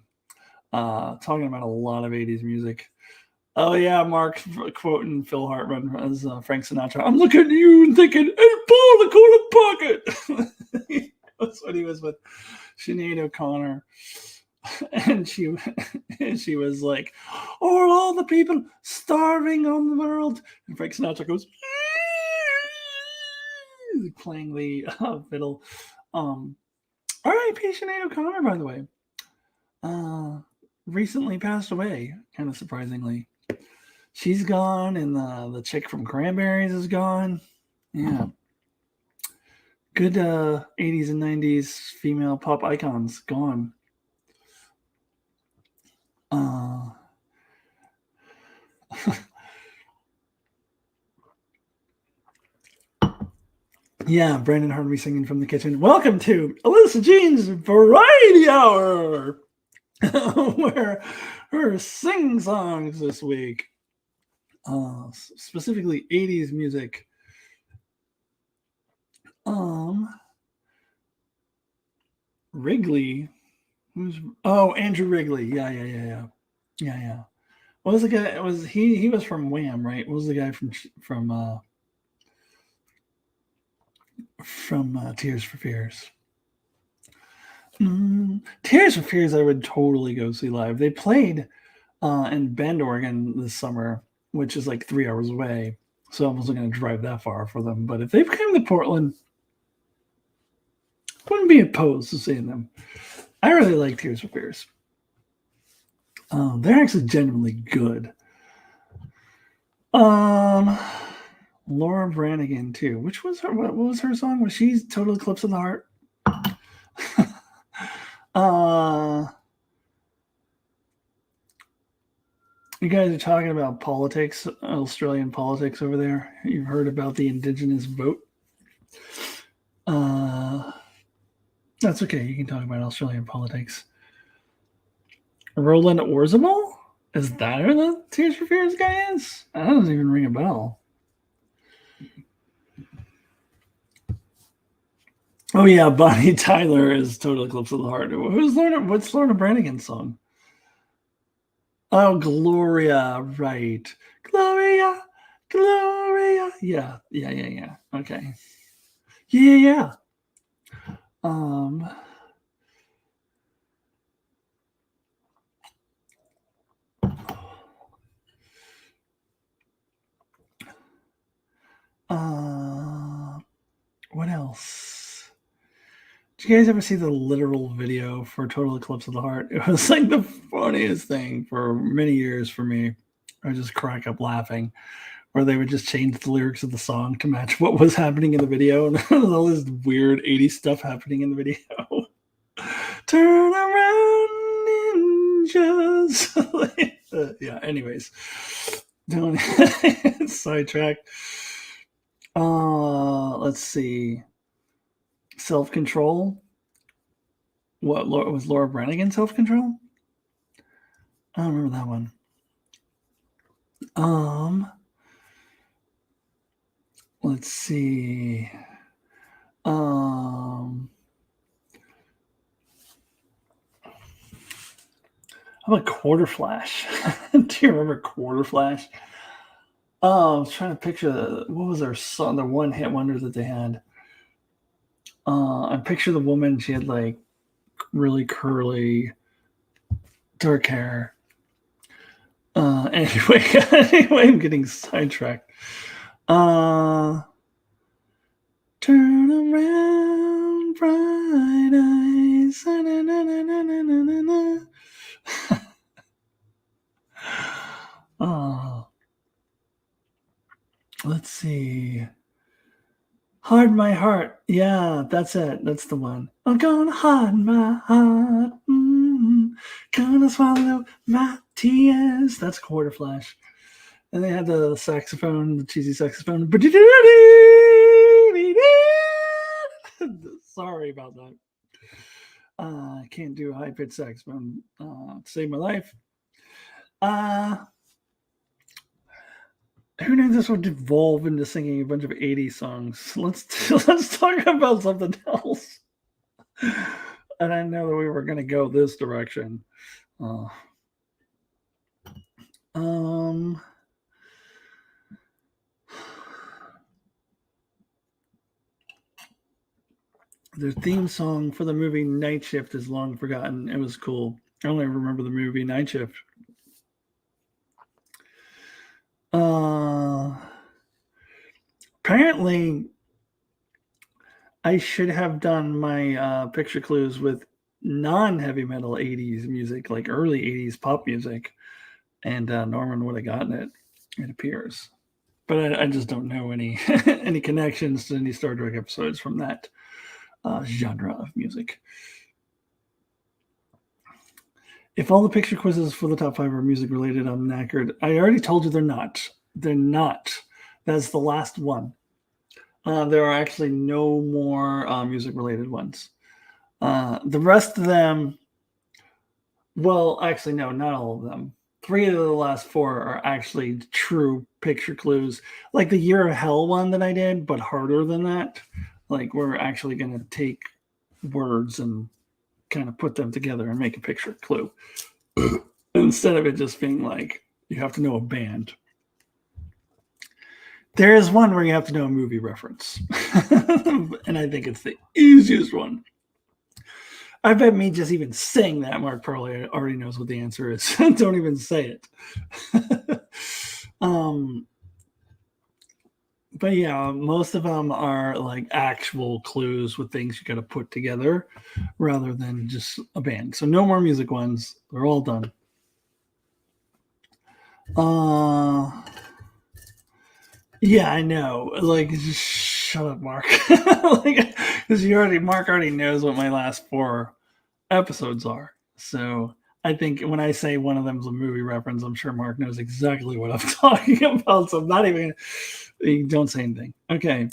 Talking about a lot of 80s music. Oh yeah, Mark quoting Phil Hartman as Frank Sinatra. I'm looking at you and thinking, "Hey, Paul, the corner pocket." That's what he was with Sinead O'Connor, and she was like, "Are all the people starving on the world?" And Frank Sinatra goes playing the fiddle. R.I.P. Sinead O'Connor, by the way. Uh, Recently passed away, kind of surprisingly. She's gone, and the chick from Cranberries is gone. Yeah, good 80s and 90s female pop icons gone. Uh, yeah, Brandon heard me singing from the kitchen. Welcome to Alyssa Jean's Variety Hour, where her sing songs this week, specifically 80s music. Wrigley. Andrew Wrigley. Yeah. What was the guy? Was he was from Wham, right? What was the guy from Tears for Fears? Tears for Fears, I would totally go see live. They played in Bend, Oregon this summer, which is like 3 hours away. So I wasn't going to drive that far for them. But if they came to Portland, wouldn't be opposed to seeing them. I really like Tears for Fears. They're actually genuinely good. Laura Branigan too. Which was her? What was her song? Was she Total Eclipse of the Heart? You guys are talking about politics, Australian politics over there. You've heard about the Indigenous vote. That's okay. You can talk about Australian politics. Roland Orzabal? Is that who the Tears for Fears guy is? That doesn't even ring a bell. Oh yeah, Bonnie Tyler is Total Eclipse of the Heart. What's Lorna Branigan's song? Oh, Gloria, right. Gloria, Gloria. Yeah. Okay. Yeah. Um what else? Did you guys ever see the literal video for Total Eclipse of the Heart? It was like the funniest thing for many years for me. I just crack up laughing. Where they would just change the lyrics of the song to match what was happening in the video, and all this weird 80s stuff happening in the video. Turn around, ninjas. Yeah, anyways. Don't sidetrack. Let's see. Self-control. What was Laura Branigan self-control? I don't remember that one. Let's see. How about Quarter Flash? Do you remember Quarter Flash? Oh, I was trying to picture what was their song, the one hit wonder that they had. I picture the woman, she had like really curly dark hair. Anyway, I'm getting sidetracked. Turn around, bright eyes. Let's see. Hard my heart. Yeah, that's it. That's the one. I'm gonna hide my heart. Gonna swallow my tears. That's Quarter Flash. And they had the saxophone, the cheesy saxophone. Sorry about that. I can't do a high pitched saxophone to save my life. Who knew this would evolve into singing a bunch of 80s songs? Let's talk about something else. And I know that we were going to go this direction. Um, the theme song for the movie Night Shift is long forgotten. It was cool. I only remember the movie Night Shift. Apparently, I should have done my picture clues with non-heavy metal 80s music, like early 80s pop music, and Norman would have gotten it, it appears. But I just don't know any any connections to any Star Trek episodes from that genre of music. If all the picture quizzes for the top 5 are music related, I'm knackered. I already told you they're not. They're not. That's the last one. There are actually no more music related ones. The rest of them, well, actually, no, not all of them. 3 of the last 4 are actually true picture clues, like the Year of Hell one that I did, but harder than that. Like, we're actually going to take words and kind of put them together and make a picture clue instead of it just being like you have to know a band. There is one where you have to know a movie reference, and I think it's the easiest one. I bet me just even saying that, Mark probably already knows what the answer is. Don't even say it. But yeah, most of them are like actual clues with things you got to put together rather than just a band. So no more music ones. They're all done. Yeah, I know. Like, just shut up, Mark. Like, because Mark already knows what my last 4 episodes are. So I think when I say one of them's a movie reference, I'm sure Mark knows exactly what I'm talking about. So I'm not even. Don't say anything. Okay.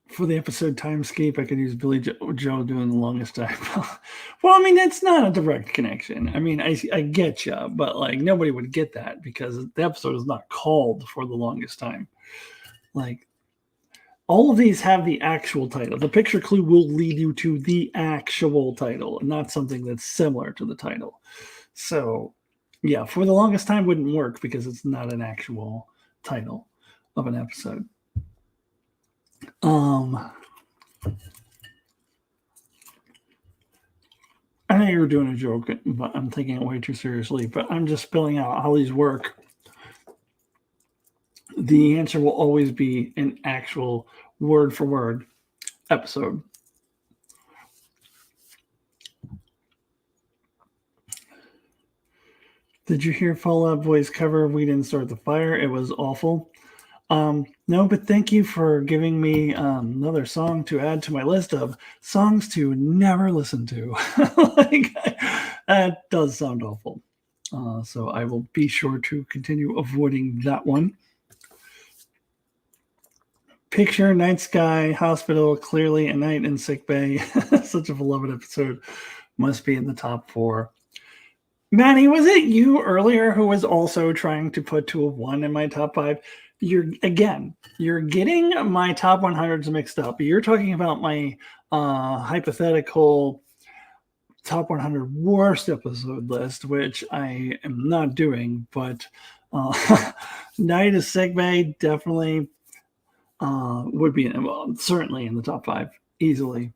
For the episode Timescape, I could use Billy Joe doing the longest time. Well, I mean, that's not a direct connection. I mean, I get you, but like nobody would get that because the episode is not called For the Longest Time. Like, all of these have the actual title. The picture clue will lead you to the actual title, not something that's similar to the title. So, yeah, For the Longest Time wouldn't work because it's not an actual title of an episode. I know you were doing a joke, but I'm taking it way too seriously. But I'm just spelling out how these work. The answer will always be an actual word for word episode. Did you hear Fall Out Boy's cover? We didn't start the fire. It was awful. No, but thank you for giving me another song to add to my list of songs to never listen to. Like, that does sound awful. So I will be sure to continue avoiding that one. Picture, night sky, hospital, clearly a night in sick bay. Such a beloved episode. Must be in the top 4. Manny, was it you earlier who was also trying to put 2 of 1 in my top 5? You're getting my top 100s mixed up. You're talking about my hypothetical top 100 worst episode list, which I am not doing. But Night is Sick Bay definitely would be certainly in the top 5 easily.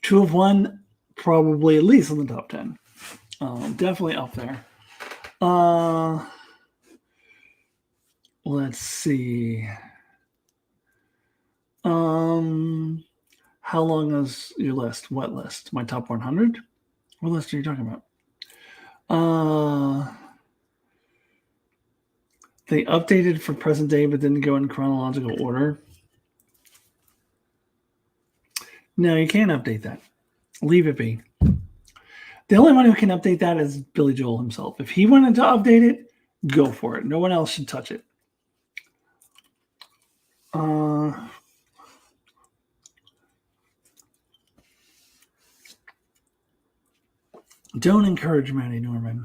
2 of 1 probably at least in the top 10. Definitely up there. Let's see. How long is your list? What list? My top 100? What list are you talking about? They updated for present day, but didn't go in chronological order. No, you can't update that. Leave it be. The only one who can update that is Billy Joel himself. If he wanted to update it, go for it. No one else should touch it. Don't encourage Manny Norman.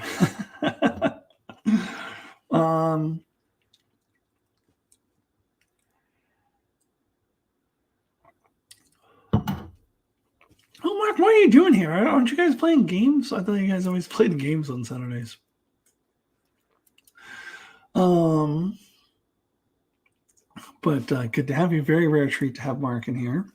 Oh, Mark, what are you doing here? Aren't you guys playing games? I thought you guys always played games on Saturdays. But good to have you. Very rare treat to have Mark in here,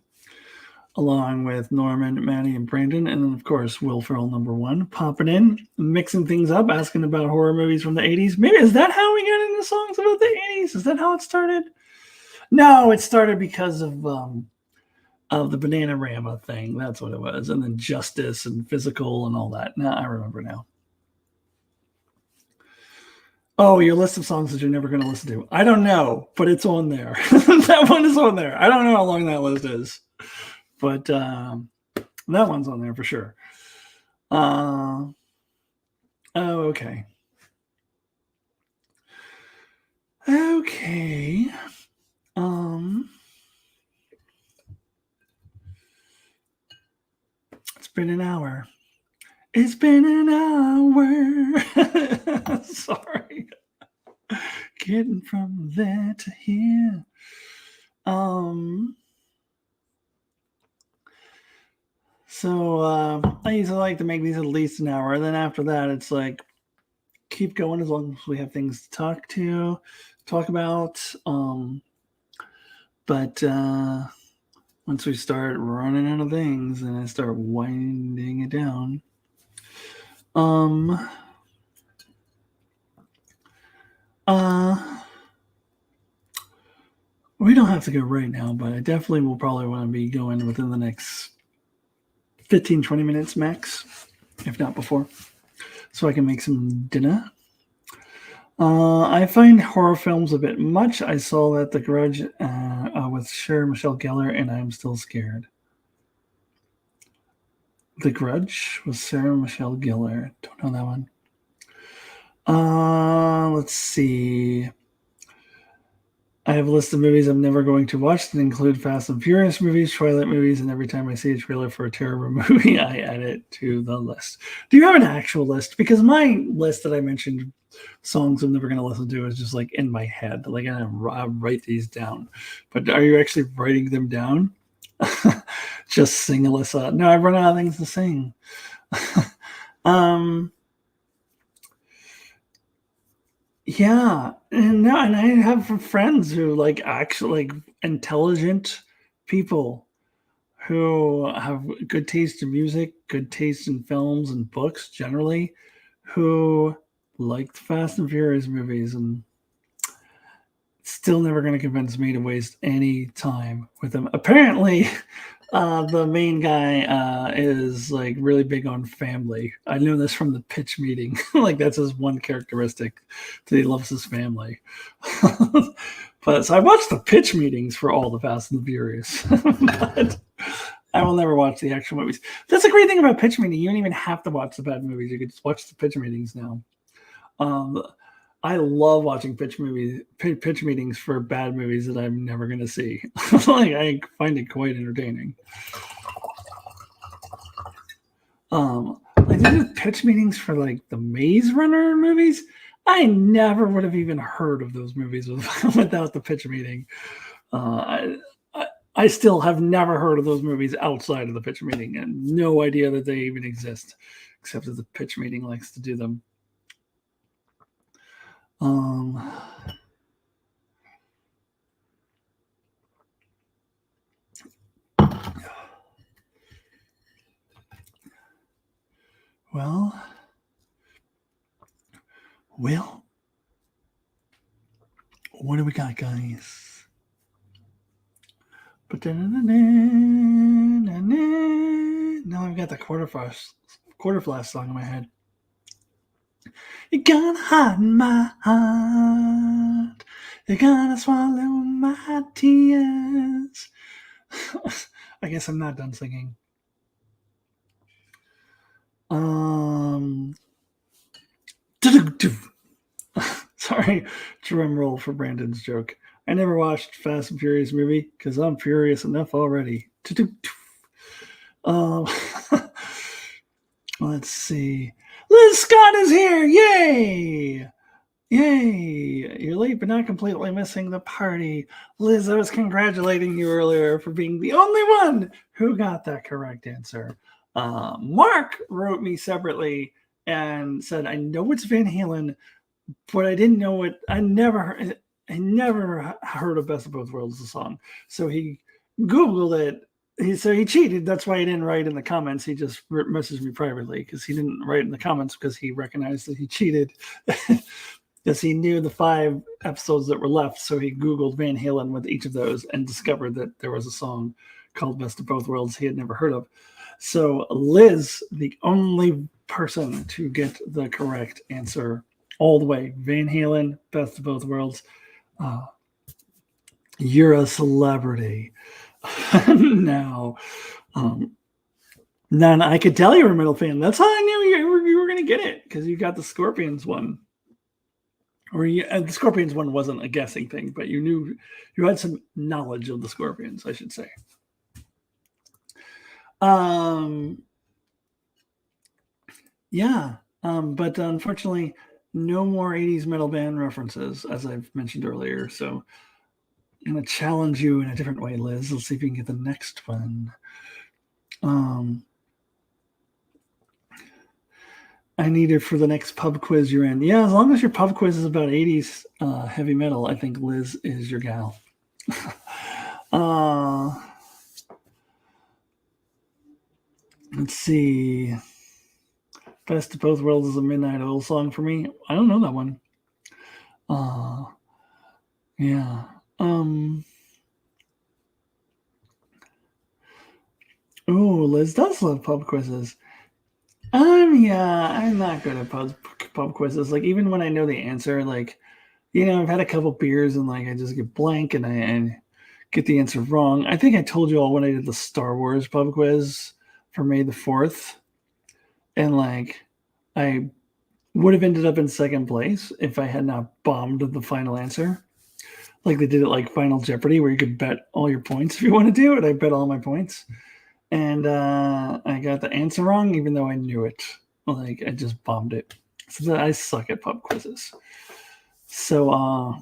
along with Norman, Maddie, and Brandon, and then of course Will Ferrell, number one, popping in, mixing things up, asking about horror movies from the '80s. Maybe is that how we got into songs about the '80s? Is that how it started? No, it started because of the Bananarama thing. That's what it was, and then Justice and Physical and all that. Now I remember now. Oh, your list of songs that you're never going to listen to. I don't know, but it's on there. That one is on there. I don't know how long that list is, but that one's on there for sure. Oh, okay. Okay. It's been an hour. It's been an hour. Sorry. Getting from there to here. So I usually like to make these at least an hour. And then after that, it's like keep going as long as we have things to talk about. But once we start running out of things and I start winding it down, we don't have to go right now, but I definitely will probably want to be going within the next 15, 20 minutes max, if not before, so I can make some dinner. I find horror films a bit much. I saw that The Grudge with Sarah Michelle Gellar, and I'm still scared. The Grudge with Sarah Michelle Gellar. Don't know that one. Let's see. I have a list of movies I'm never going to watch that include Fast and Furious movies, Twilight movies, and every time I see a trailer for a terrible movie, I add it to the list. Do you have an actual list? Because my list that I mentioned, songs I'm never going to listen to, is just like in my head. Like I write these down. But are you actually writing them down? Just sing, Alyssa. No, I've run out of things to sing. Yeah, and I have friends who like actually like intelligent people who have good taste in music, good taste in films and books generally, who liked Fast and Furious movies, and still never going to convince me to waste any time with them. Apparently, the main guy is like really big on family. I know this from the pitch meeting. Like that's his one characteristic, that he loves his family. But so I watched the pitch meetings for all the Fast and the Furious, but I will never watch the actual movies. That's a great thing about pitch meeting. You don't even have to watch the bad movies. You can just watch the pitch meetings now. I love watching pitch meetings for bad movies that I'm never going to see. Like I find it quite entertaining. Like they do pitch meetings for like the Maze Runner movies. I never would have even heard of those movies without the pitch meeting. I still have never heard of those movies outside of the pitch meeting, and no idea that they even exist, except that the pitch meeting likes to do them. Well, what do we got, guys? Now I've got the quarter flash song in my head. You're gonna harden my heart. You're gonna swallow my tears. I guess I'm not done singing. Sorry, drum roll for Brandon's joke. I never watched Fast and Furious movie because I'm furious enough already. Let's see. Liz Scott is here! Yay! Yay! You're late, but not completely missing the party. Liz, I was congratulating you earlier for being the only one who got that correct answer. Mark wrote me separately and said, I know it's Van Halen, but I didn't know it. I never heard of Best of Both Worlds, the song. So he Googled it. He cheated. That's why he didn't write in the comments. He just messaged me privately because he didn't write in the comments because he recognized that he cheated. Because he knew the 5 episodes that were left. So he Googled Van Halen with each of those and discovered that there was a song called Best of Both Worlds he had never heard of. So Liz, the only person to get the correct answer all the way. Van Halen, Best of Both Worlds. You're a celebrity. Now, none. I could tell you were a metal fan. That's how I knew you were going to get it because you got the Scorpions one. Or the Scorpions one wasn't a guessing thing, but you knew you had some knowledge of the Scorpions, I should say. Yeah. But unfortunately, no more 80s metal band references, as I've mentioned earlier. So I'm going to challenge you in a different way, Liz. Let's see if you can get the next one. I need it for the next pub quiz you're in. Yeah, as long as your pub quiz is about 80s heavy metal, I think Liz is your gal. Let's see. Best of Both Worlds is a Midnight Oil song for me. I don't know that one. Yeah. Oh, Liz does love pub quizzes. Yeah, I'm not good at pub quizzes. Like, even when I know the answer, like, I've had a couple beers and like I just get blank and I get the answer wrong. I think I told you all when I did the Star Wars pub quiz for May the 4th. And like, I would have ended up in second place if I had not bombed the final answer. Like they did it like Final Jeopardy, where you could bet all your points if you want to do it. I bet all my points. And I got the answer wrong, even though I knew it. Like, I just bombed it. So I suck at pub quizzes. So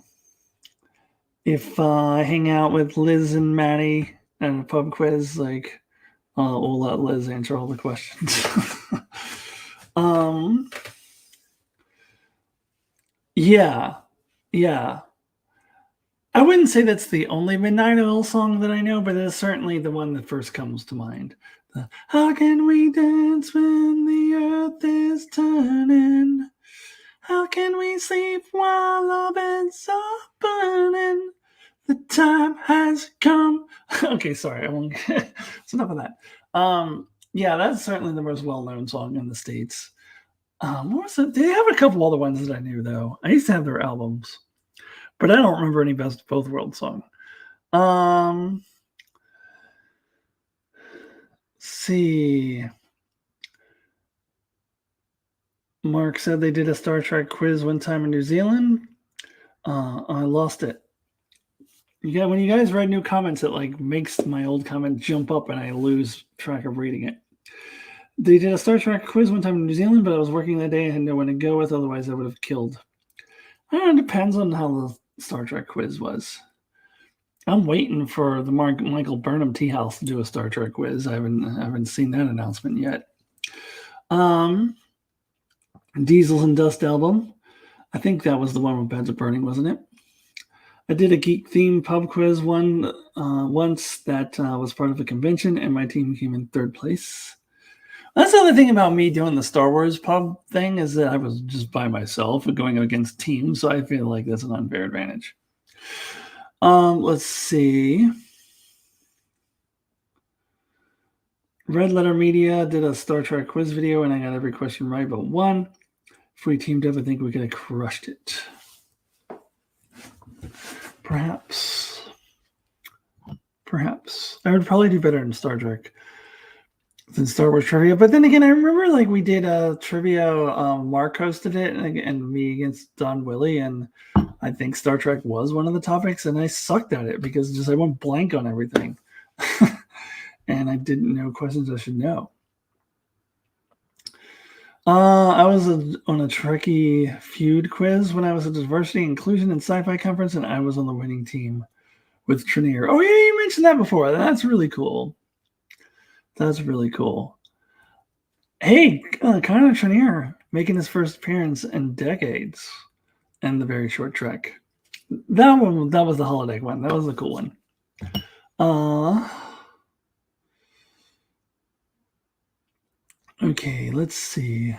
if I hang out with Liz and Maddie at a pub quiz, like, we'll let Liz answer all the questions. Yeah. I wouldn't say that's the only Midnight Oil song that I know, but it's certainly the one that first comes to mind. How can we dance when the earth is turning? How can we sleep while our beds are burning? The time has come. Okay, sorry. I won't. It's enough of that. Yeah, that's certainly the most well-known song in the States. What was it? They have a couple other ones that I knew, though. I used to have their albums. But I don't remember any Best of Both Worlds song. See. Mark said they did a Star Trek quiz one time in New Zealand. I lost it. When you guys write new comments, it like makes my old comment jump up and I lose track of reading it. They did a Star Trek quiz one time in New Zealand, but I was working that day and had no one to go with. Otherwise, I would have killed. I don't know, it depends on how the Star Trek quiz was. I'm waiting for the Michael Burnham Tea House to do a Star Trek quiz. I haven't seen that announcement yet. Diesels and Dust album. I think that was the one with Beds of Burning, wasn't it? I did a geek theme pub quiz one once that was part of a convention, and my team came in 3rd place. That's the other thing about me doing the Star Wars pub thing is that I was just by myself and going against teams, so I feel like that's an unfair advantage. Let's see. Red Letter Media did a Star Trek quiz video, and I got every question right but one. If we teamed up, I think we could have crushed it. Perhaps. I would probably do better in Star Trek than Star Wars trivia. But then again, I remember like we did a trivia, Mark hosted it, and me against Don Willie, and I think Star Trek was one of the topics, and I sucked at it because I went blank on everything. And I didn't know questions I should know. I was on a Trekkie feud quiz when I was at the Diversity, Inclusion, and Sci-Fi Conference, and I was on the winning team with Trinier. Oh, yeah, you mentioned that before. That's really cool. Hey, Connor Trenier making his first appearance in decades in the very short trek. That was the holodeck one. That was a cool one. Okay, let's see.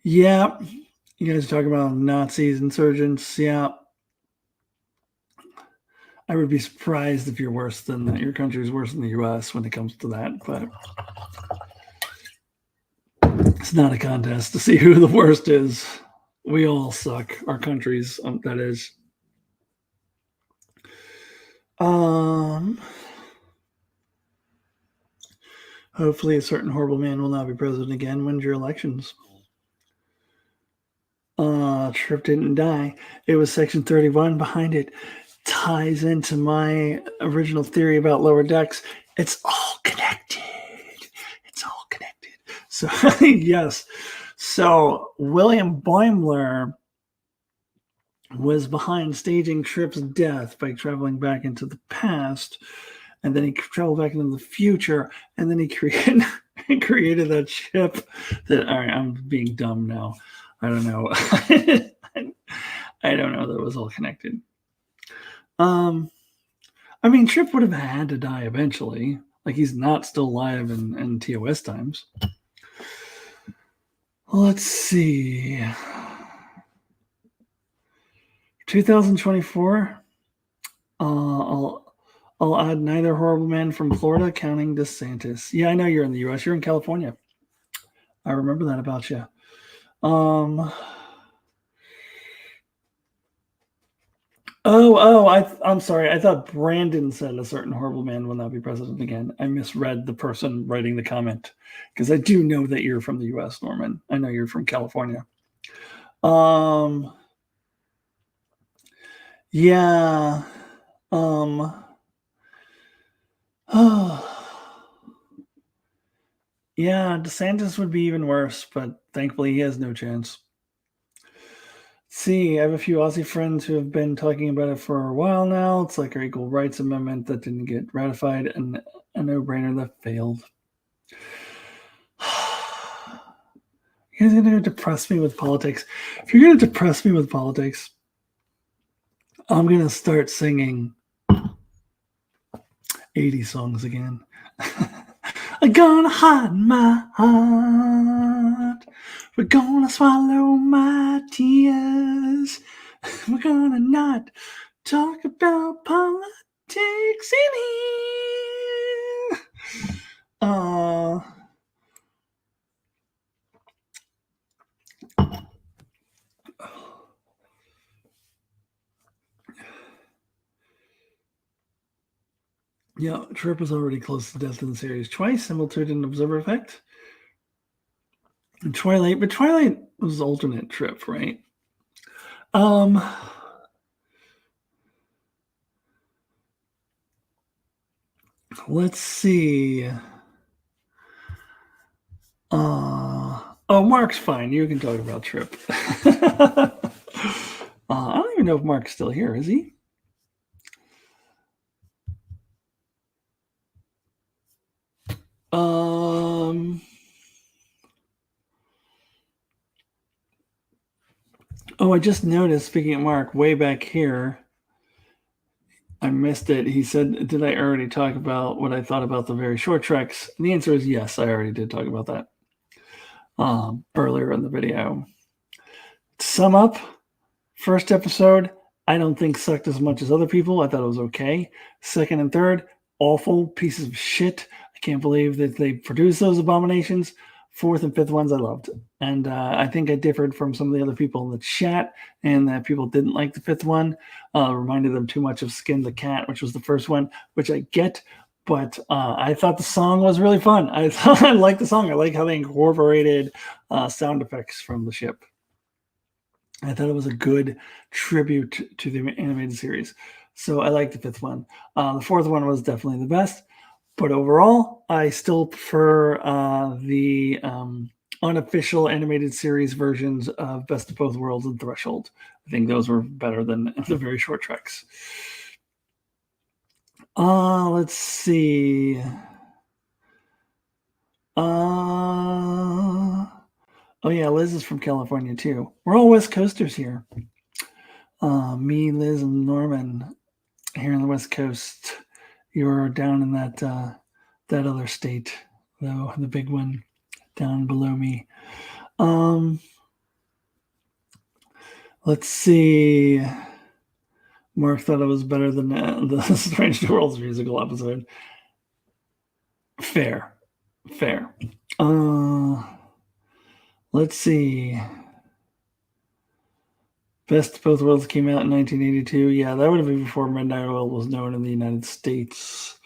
Yeah, you guys talk about Nazis, insurgents. Yeah, I would be surprised if you're worse than your country's worse than the U.S. when it comes to that. But it's not a contest to see who the worst is. We all suck. Our countries, that is. Hopefully, a certain horrible man will not be president again. Wins your elections. Trip didn't die. It was Section 31 behind it. Ties into my original theory about lower decks. It's all connected. It's all connected. So, yes. So, William Boimler was behind staging Trip's death by traveling back into the past. And then he traveled back into the future. And then he created that ship that, all right, I'm being dumb now. I don't know. I don't know that it was all connected. I mean, Trip would have had to die eventually. Like, he's not still alive in TOS times. Let's see. 2024. I'll add neither horrible man from Florida, counting DeSantis. Yeah, I know you're in the U.S. You're in California. I remember that about you. I'm sorry. I thought Brandon said a certain horrible man will not be president again. I misread the person writing the comment because I do know that you're from the U.S., Norman. I know you're from California. Yeah. Yeah, DeSantis would be even worse, but thankfully he has no chance. See, I have a few Aussie friends who have been talking about it for a while now. It's like our Equal Rights Amendment that didn't get ratified and a no-brainer that failed. You guys are going to depress me with politics. If you're going to depress me with politics, I'm going to start singing 80 songs again. I'm gonna hide my heart. We're gonna swallow my tears. We're gonna not talk about politics in here. Yeah, Trip was already close to death in the series twice, similitude and observer effect. And Twilight, but Twilight was alternate Trip, right? Let's see. Oh, Mark's fine. You can talk about Trip. I don't even know if Mark's still here. Is he? Oh, I just noticed, speaking of Mark, way back here, I missed it. He said, did I already talk about what I thought about the very short treks? And the answer is yes, I already did talk about that earlier in the video. To sum up, first episode, I don't think sucked as much as other people. I thought it was okay. Second and third, awful pieces of shit. I can't believe that they produced those abominations. Fourth and fifth ones I loved. And I think I differed from some of the other people in the chat, and that people didn't like the fifth one. Reminded them too much of Skin the Cat, which was the first one, which I get. But I thought the song was really fun. I thought I liked the song. I like how they incorporated sound effects from the ship. I thought it was a good tribute to the animated series. So I like the fifth one. The fourth one was definitely the best. But overall, I still prefer the unofficial animated series versions of Best of Both Worlds and Threshold. I think those were better than the very short treks. Let's see. Oh yeah, Liz is from California too. We're all West Coasters here. Me, Liz, and Norman here on the West Coast. You're down in that other state, though, the big one down below me. Let's see. Mark thought it was better than the Strange New Worlds musical episode. Fair. Let's see. Best of Both Worlds came out in 1982. Yeah, that would have been before Midnight Oil was known in the United States.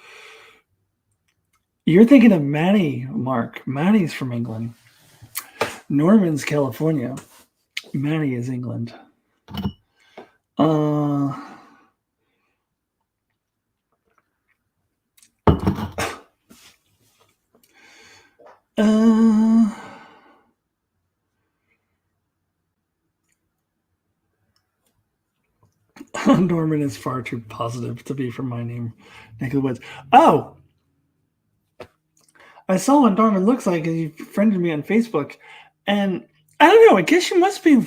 You're thinking of Maddie, Mark. Maddie's from England. Norman's California. Maddie is England. Norman is far too positive to be from my name, neck of the woods. Oh, I saw what Norman looks like, and you friended me on Facebook, and I don't know. I guess you must be.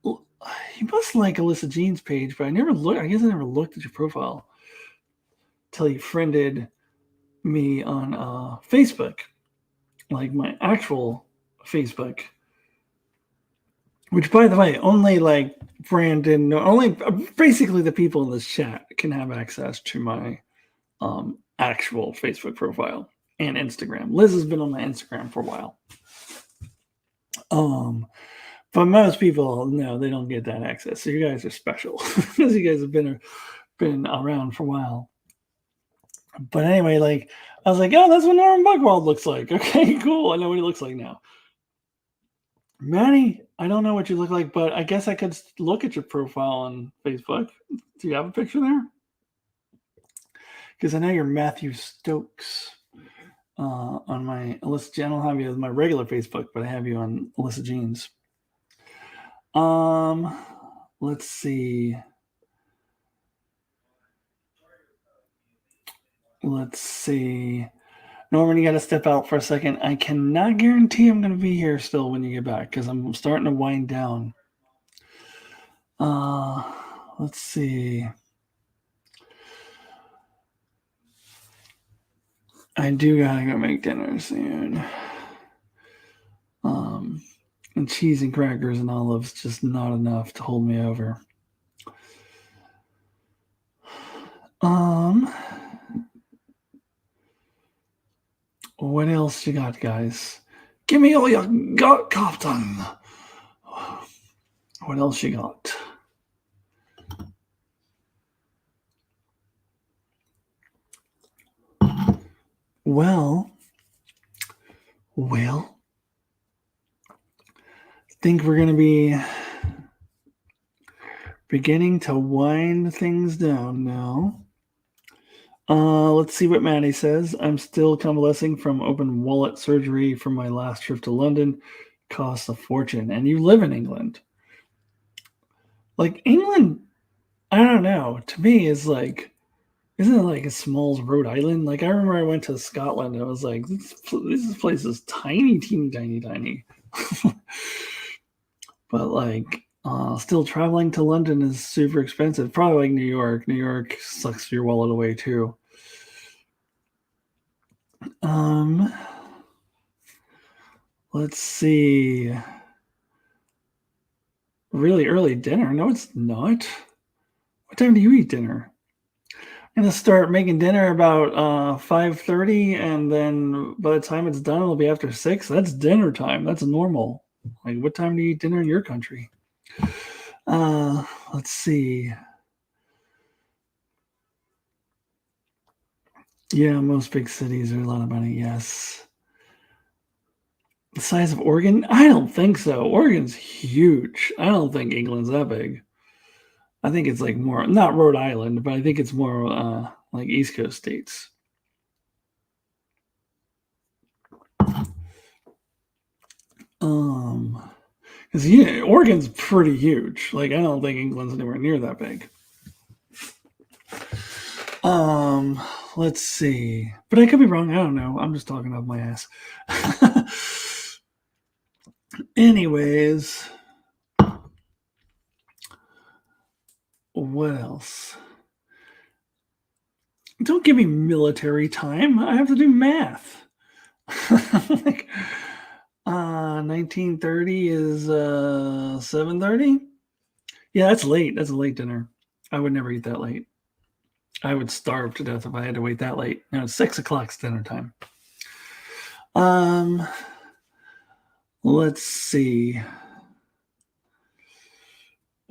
You must like Alyssa Jean's page, but I never looked. I guess I never looked at your profile till you friended me on Facebook, like my actual Facebook. Which, by the way, only like Brandon, only basically the people in this chat can have access to my actual Facebook profile and Instagram. Liz has been on my Instagram for a while. But most people, no, they don't get that access. So you guys are special because you guys have been around for a while. But anyway, like I was like, oh, that's what Norman Buckwald looks like. Okay, cool. I know what he looks like now. Manny, I don't know what you look like, but I guess I could look at your profile on Facebook. Do you have a picture there? Because I know you're Matthew Stokes on my Alyssa. I don't have you as my regular Facebook, but I have you on Alyssa Jeans. Let's see. Norman, you got to step out for a second. I cannot guarantee I'm going to be here still when you get back because I'm starting to wind down. Let's see. I do gotta go make dinner soon. And cheese and crackers and olives just not enough to hold me over. What else you got, guys? Give me all you got, Captain. What else you got? Well, I think we're going to be beginning to wind things down now. Let's see what Maddie says. I'm still convalescing from open wallet surgery from my last trip to London. Costs a fortune. And you live in England. Like, England, I don't know. To me, is like, isn't it like as small as Rhode Island? Like, I remember I went to Scotland and I was like, this place is tiny, teeny, tiny, tiny. But like, still traveling to London is super expensive. Probably like New York. New York sucks your wallet away too. Let's see. Really early dinner? No, it's not. What time do you eat dinner? I'm gonna start making dinner about 5:30, and then by the time it's done, it'll be after 6. That's dinner time. That's normal. Like, what time do you eat dinner in your country? Let's see. Yeah, most big cities are a lot of money. Yes. The size of Oregon? I don't think so. Oregon's huge. I don't think England's that big. I think it's like more, not Rhode Island, but I think it's more like East Coast states. Because Oregon's pretty huge. Like, I don't think England's anywhere near that big. Let's see. But I could be wrong. I don't know. I'm just talking off my ass. Anyways, what else? Don't give me military time. I have to do math. Like, 1930 is 7:30. Yeah, that's late. That's a late dinner. I would never eat that late. I would starve to death if I had to wait that late. No, it's 6:00 dinner time. Let's see.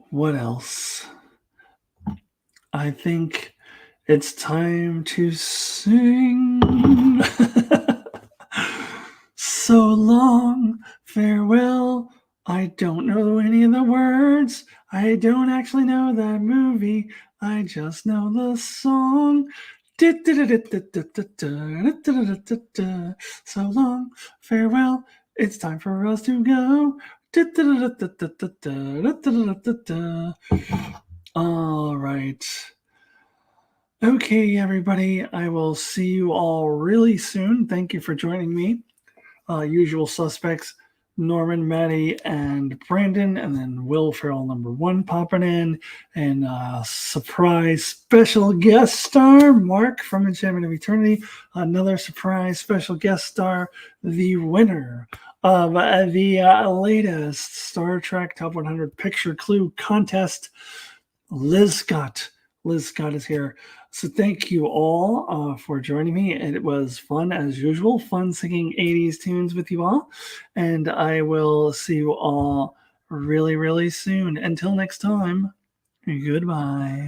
What else? I think it's time to sing. So long, farewell. I don't know any of the words. I don't actually know that movie. I just know the song. So long, farewell. It's time for us to go. All right. Okay, everybody. I will see you all really soon. Thank you for joining me. Usual suspects, Norman, Maddie, and Brandon, and then Will Ferrell #1 popping in, and surprise special guest star, Mark from Enchantment of Eternity, another surprise special guest star, the winner of the latest Star Trek Top 100 Picture Clue contest, Liz Scott. Liz Scott is here. So thank you all for joining me. It was fun as usual, fun singing 80s tunes with you all. And I will see you all really, really soon. Until next time, goodbye.